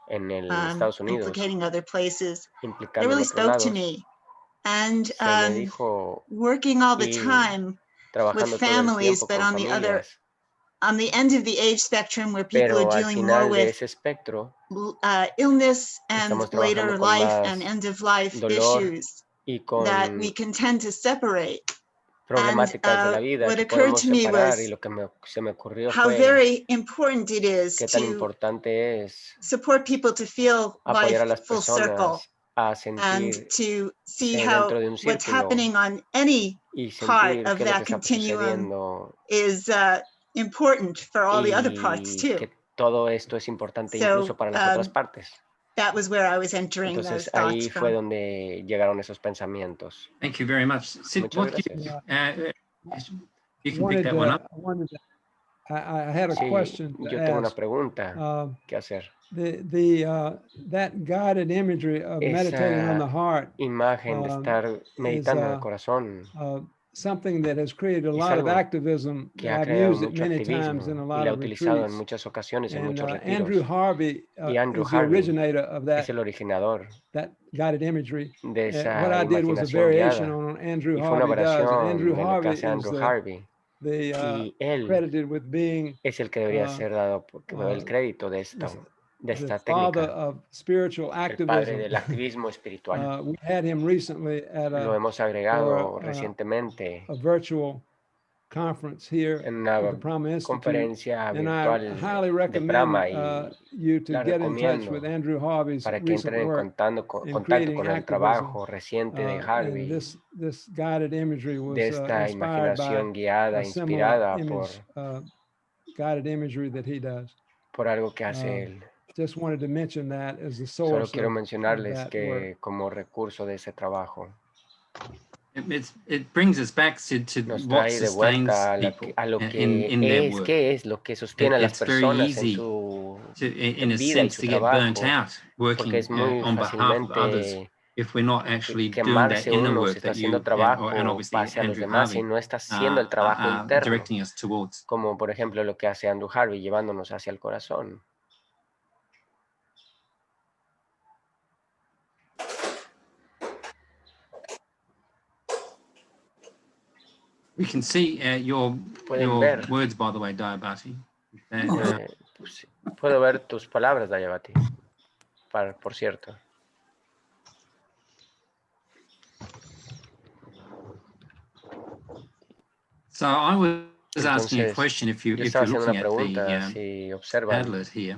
en el Estados Unidos, implicating other places. That implicando en really otros spoke to lados. me. And Se me dijo, working all the y time with trabajando todo el families, tiempo but con on the other, familias, on the end of the age spectrum where people are pero al dealing more final de with ese espectro illness and estamos trabajando later con life más and end of life dolor issues y that we con can tend to separate. problemáticas de la vida What que occurred podemos to me separar, y was lo que se me ocurrió how fue very important it is qué tan to importante es support people to feel apoyar a life las full circle personas a and sentirse to see dentro how de un what's círculo happening on any y part sentir of qué es lo que that está continuum sucediendo is important for all the other parts y too. que todo esto es importante incluso So para las otras partes. that was where I was entering those Entonces thoughts ahí fue from. donde llegaron esos pensamientos. Thank you very much. Sid, Muchas what gracias. you can pick that one up. I had a Sí, question to yo tengo una ask. pregunta que hacer. That guided imagery of meditating on the Esa heart imagen de estar is meditando en el corazón something that has created a es lot of algo activism. que ha I've creado used it mucho many times in a activismo y lot la ha of utilizado en retreats. muchas ocasiones, en And muchos Andrew retiros. Harvey Y Andrew is the Harvey originator of es that, el originador that guided imagery. de What esa I did was a imaginación variation guiada, on what Andrew y fue una Harvey does. And variación Andrew de lo que Harvey hace is Andrew Harvey, y él credited with being es el que debería ser dado el crédito de the esta father técnica, of spiritual el padre activism. del activismo espiritual. We had him recently at Lo hemos agregado recientemente a virtual conference here en at una the Brahma Institute, conferencia and I virtual highly de recommend Brahma, y you to la get in touch recomiendo with Andrew Harvey's para que recent entren en work in contacto creating con el activism. trabajo reciente de And Harvey, this guided imagery was de esta inspired by imaginación guiada, a similar inspirada image, guided imagery that he does. por algo que hace él. Just wanted to mention that as the Solo source quiero of mencionarles that work. que como recurso de ese trabajo It brings us back to nos what trae de sustains vuelta people a lo in their que work. qué es lo que sostiene a las It's very personas en easy su in a vida y sense, su to get burnt trabajo, out porque working es muy on behalf of others fácilmente if we're not actually doing that quemarse inner uno si work está that haciendo you trabajo and obviously hacia los Andrew demás y Harvey no está haciendo el trabajo interno, directing us towards. como por ejemplo lo que hace Andrew Harvey, llevándonos hacia el corazón. We can see your ver. words, by the way, Dayabati. Pues, puedo ver tus palabras, Dayabati, por cierto. So I was asking a Entonces, question if yo you're estaba haciendo looking una at the pregunta, si observan Padlet here.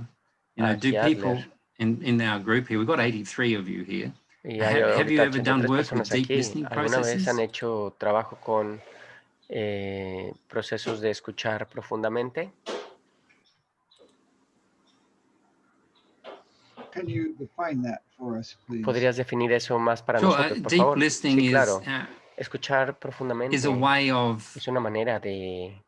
You know, do aquí people Adler, in our group here. We've got 83 of you here. Y hay Have you ahorita ever done 83 work with personas deep aquí. listening ¿Alguna vez processes? han hecho trabajo con procesos de escuchar profundamente? Can you define that for us, please? ¿Podrías definir eso más para Sure, nosotros, por deep favor? listening Sí, is, claro. Escuchar profundamente is a way of, es una manera de...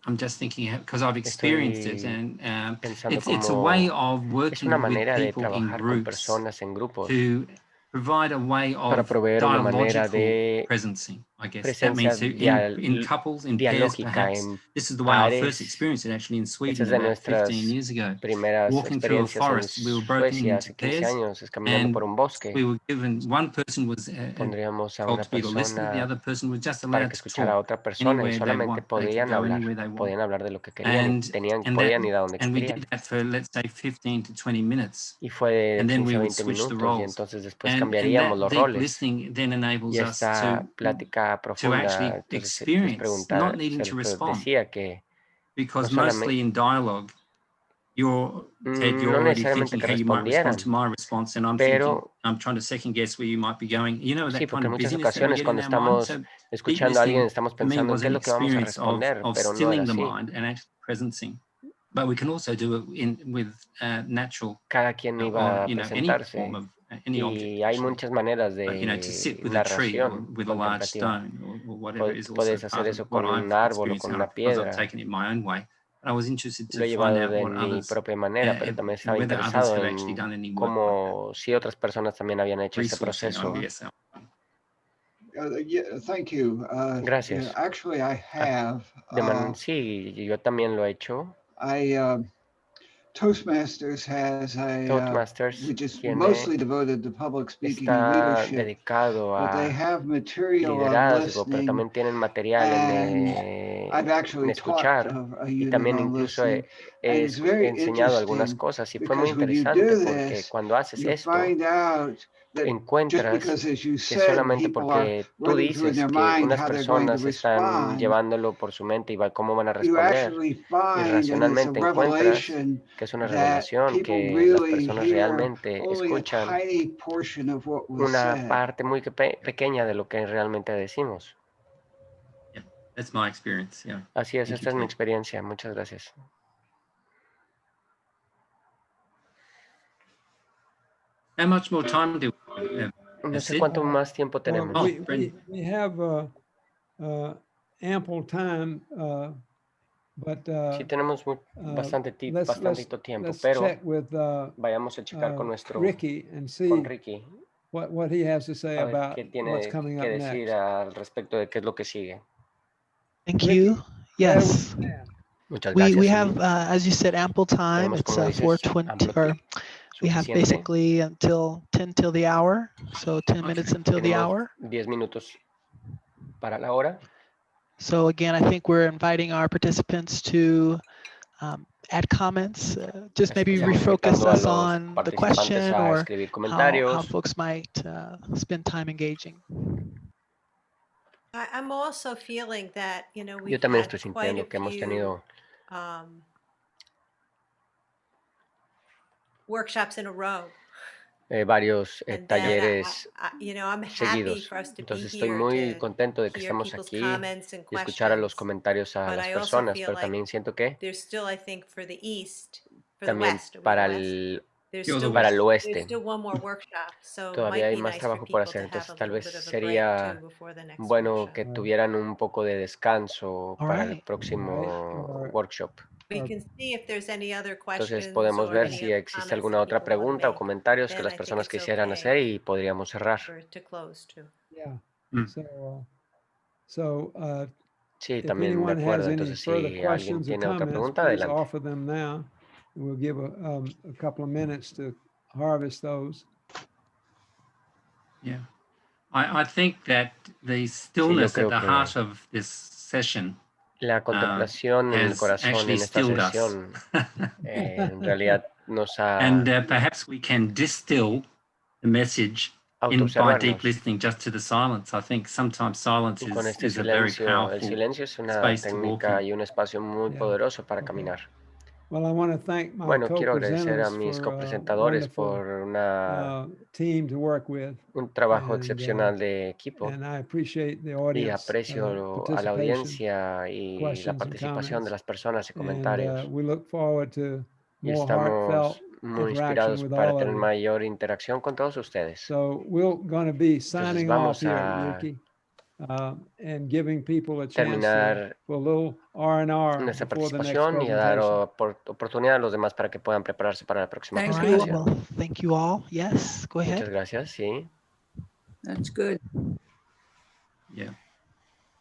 I'm just thinking because I've experienced it, Estoy and pensando it's a way como of es working una with manera de people in trabajar con groups personas en grupos to provide a way para of proveer una manera dialogical de presencing, I guess. That presencia means in couples, in pairs, dialógica perhaps. en This is the way I first pares. experienced it actually in Esa Sweden es de about 15 nuestras years ago. primeras Walking through a experiencias en forest, we were broken Suecia into hace 15 pairs, años, es caminando por un we bosque. were given, one person was Pondríamos a told una to be the listener, the persona other person was just para allowed que to escuchara a talk otra persona y anywhere they solamente want. They could podían go hablar, anywhere they want. podían hablar de lo que querían y podían ir a donde And we querían. did that for, let's say, 15 to 20 minutes. Y fue de And then 15 we a would 20 switch the minutos y roles. entonces después And cambiaríamos that los deep roles. listening then enables Y us esta plática to actually profunda, entonces les experience, not needing se to les respond. decía que Because no mostly in dialogue, Ted, you're no already necesariamente thinking que how you might respond respondieran, to my response, and I'm pero thinking, I'm trying to second guess where you might be going. You know, sí, that porque kind en of muchas busyness that we ocasiones get in cuando our mind. estamos So deep escuchando a alguien listening estamos for me pensando en was qué es an lo que vamos a experience responder, of pero no era stilling the así. mind and actually presencing. But we can also do it with natural, Cada quien or, iba a any presentarse form of any object. y hay Actually. muchas maneras To sit with a tree or narración with a large contemplativa. stone or whatever is also Puedes hacer part of eso what con un I've árbol o experienced con now una because I've piedra. taken it my own way. But I was interested Lo to he find llevado out de what mi others, propia manera, pero también estaba whether others interesado have actually en done any work like that. cómo si otras personas también habían hecho ese Resourcing proceso. IBSL. Yeah, thank you. Gracias. Yeah, actually, I have. Sí, yo también lo he hecho. Toastmasters has Toastmasters which is tiene, mostly devoted to public speaking and está leadership, dedicado but they a have material on liderazgo, pero listening, también tienen material I've en actually taught escuchar a y unit también on incluso listening, he and it's very enseñado algunas interesting cosas y fue muy because when you interesante do porque this, cuando haces you esto find out that just encuentras because, as you que said, solamente people are porque tú running through in dices their que mind unas how they're going to personas están respond, llevándolo por su mente y cómo van a you responder, actually find, and it's a irracionalmente encuentras revelation, que es una that revelación, people que las really personas hear realmente only a escuchan tiny portion of what was una said. parte muy pequeña de lo que realmente decimos. Yeah, that's my experience. Yeah. Así es, Thank esta you, es mi Ted. experiencia. Muchas gracias. How much more time do we have? No sé Sid? cuánto más tiempo tenemos. Oh, We Brendan. have ample time, but Sí tenemos bastante let's tiempo, let's pero check with vayamos a checar con Ricky and see con Ricky what he has to say a ver about qué what's tiene coming que up decir next. al respecto de qué es lo que sigue. Thank Ricky, you. go ahead Yes. with that. Muchas We gracias. have, as you said, ample time. Tenemos, It's como dices, 4:20, amplio or we have suficiente. basically until 10 till the hour. So 10 minutes until the Tenemos hour. 10 minutos para la hora. So again, I think we're inviting our participants to add comments, just Así que maybe estamos refocus invitando a us los on the participantes question a or escribir how comentarios. folks might spend time engaging. I'm also feeling that, Yo we've también had estoy quite a sintiendo que hemos few tenido workshops in a row. varios And that talleres I'm happy seguidos. for us to be Entonces estoy here muy to contento de que hear estemos people's aquí comments and y escuchar a los questions. comentarios a But las I also personas, feel pero like también siento que there's still, I think, for the East, for the también West, are we the para West? el There's You're the still, para West. el there's oeste still one more workshop, so it todavía might hay be más nice for trabajo por people hacer. to have Entonces a tal little vez bit of a break sería too before the next bueno workshop. que Right. tuvieran un poco de descanso All para el right. próximo Right. workship. We can see if there's any other Entonces questions podemos or ver any si other existe comments alguna that otra people want to pregunta o make. comentarios que Then las I think personas it's quisieran okay hacer y podríamos cerrar. to close too. Yeah. Mm. So Sí, if también de anyone has acuerdo. any Entonces, further si alguien questions or tiene otra comments, pregunta, please adelante. offer them now. We'll give a couple of minutes to harvest those. Yeah. I think that the Sí, yo stillness at creo the que heart of this session la contemplación en el has corazón actually en esta stilled us. sesión en realidad nos ha And perhaps we can distill the message by deep autoobservarnos. listening just to the silence. I think sometimes silence Y con este is a very silencio, el powerful silencio es una space to walk técnica in. y un espacio muy Yeah. poderoso para Okay. caminar. Well, I want to thank my Bueno, quiero agradecer a co-presenters mis for a copresentadores wonderful por team to work with. un trabajo And, excepcional de equipo And I appreciate the y audience aprecio a la participation, audiencia y la questions and participación de comments. las personas y And comentarios. we look forward to Y more heartfelt estamos muy interaction inspirados with para all of tener you. mayor interacción con todos ustedes. So we're going to be signing off vamos here, a Ricky, and giving people a chance terminar for a little R&R nuestra before the next participación y a dar presentation. oportunidad a los demás para que puedan prepararse para la próxima All right, presentación. well, thank you all. Yes, go Muchas ahead. gracias, sí. That's good. Yeah.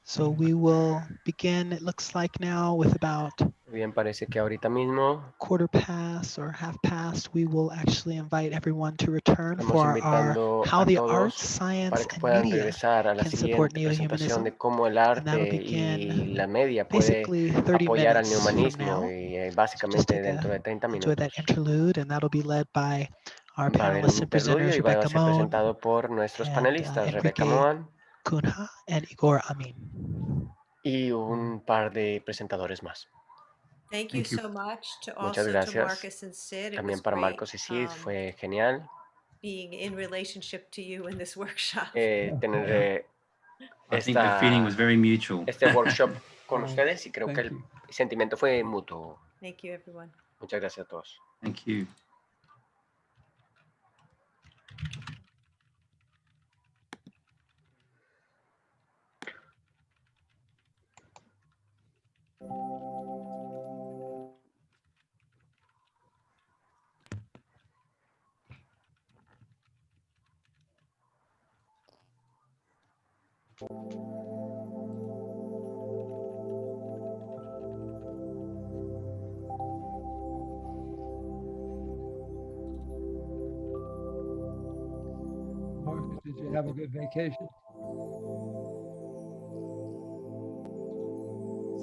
So we will begin, it looks like now, with about Bien, parece que ahorita mismo 1/4 or 1/2. We will actually invite everyone to return estamos for our invitando How a the Arts, todos Science, para que and puedan Media regresar a la can support siguiente presentación neo-humanism. de cómo el And that'll arte y begin la media puede basically 30 apoyar al minutes from neumanismo now. y Just básicamente take dentro de 30 enjoy that minutos. interlude, and that'll be led by our Va a haber un panelists and interludio presenters, y va a Rebecca ser Moan presentado por nuestros and panelistas, Rebecca Enrique Moan Cunha and Igor Amin. y un par de presentadores más. Thank you so much to Muchas also to gracias. Marcus and Sid. It También was para great Marcos y Sid fue genial being in relationship to you in this workshop. tener I think the feeling was very mutual. este workshop con ustedes y creo que Thank el you. sentimiento fue mutuo. Thank you, everyone. Muchas gracias a todos. Thank you. Marcus, did you have a good vacation?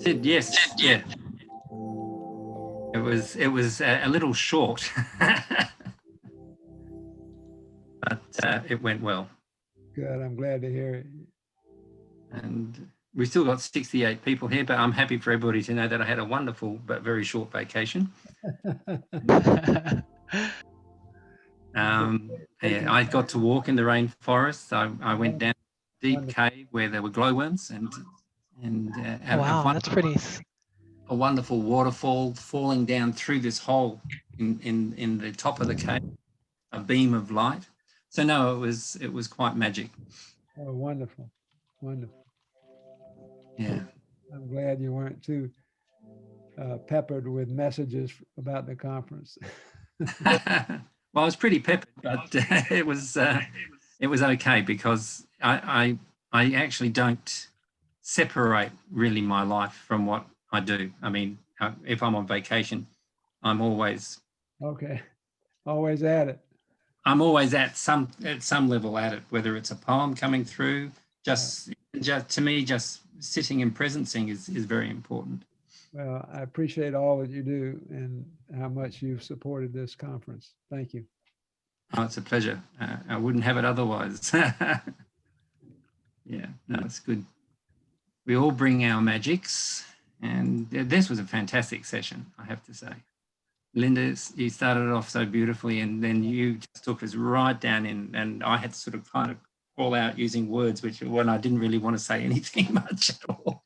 Sid, yes, yeah. It was a little short, but it went well. Good, I'm glad to hear it. And we've still got 68 people here, but I'm happy for everybody to know that I had a wonderful but very short vacation. Yeah, I got to walk in the rainforest. I went down a deep cave where there were glowworms and Wow, that's pretty. a wonderful waterfall falling down through this hole in the top of the cave, a beam of light. So no, it was quite magic. Oh, wonderful, wonderful. Yeah. I'm glad you weren't too peppered with messages about the conference. Well, I was pretty peppered, but it was okay because I actually don't separate really my life from what I do. I mean, if I'm on vacation, I'm always Okay, always at it. I'm always at some level at it, whether it's a poem coming through, just to me, just sitting and presencing is very important. Well, I appreciate all that you do and how much you've supported this conference. Thank you. Oh, it's a pleasure. I wouldn't have it otherwise. Yeah, no, it's good. We all bring our magics, and this was a fantastic session, I have to say. Linda, you started it off so beautifully, and then you just took us right down in, and I had to sort of kind of call out using words, which when I didn't really want to say anything much at all.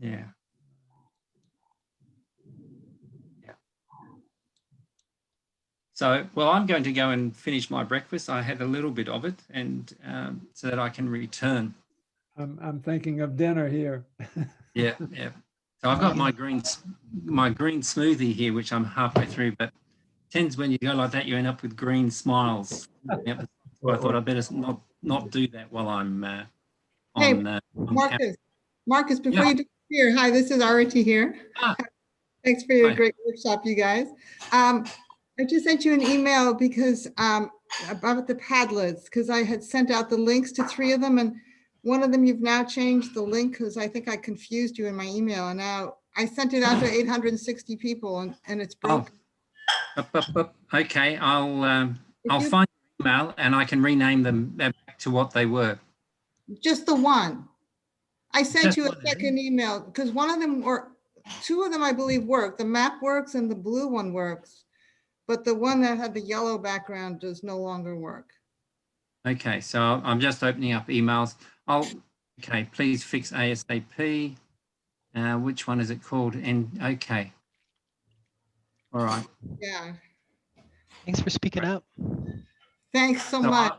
Yeah. So, well, I'm going to go and finish my breakfast. I had a little bit of it, and so that I can return. I'm thinking of dinner here. Yeah, yeah. So I've got my green smoothie here, which I'm halfway through, but tends when you go like that, you end up with green smiles. Yep. So I thought I'd better not do that while I'm on. Marcus, before you disappear, hi, this is Arati here. Thanks for your great workshop, you guys. I just sent you an email because about the Padlets, because I had sent out the links to 3 of them, and one of them you've now changed the link because I think I confused you in my email, and now I sent it out to 860 people, and it's broken. Okay, I'll find your email and I can rename them back to what they were. Just the one. I sent Just you a one, second email because one of them two of them, I believe, work. The map works and the blue one works. But the one that had the yellow background does no longer work. Okay, so I'm just opening up emails. Okay, please fix ASAP. Which one is it called? And okay. All right. Yeah. Thanks for speaking up. Thanks so So much.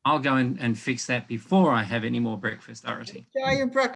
I'll go and fix that before I have any more breakfast, Arati. Enjoy your breakfast.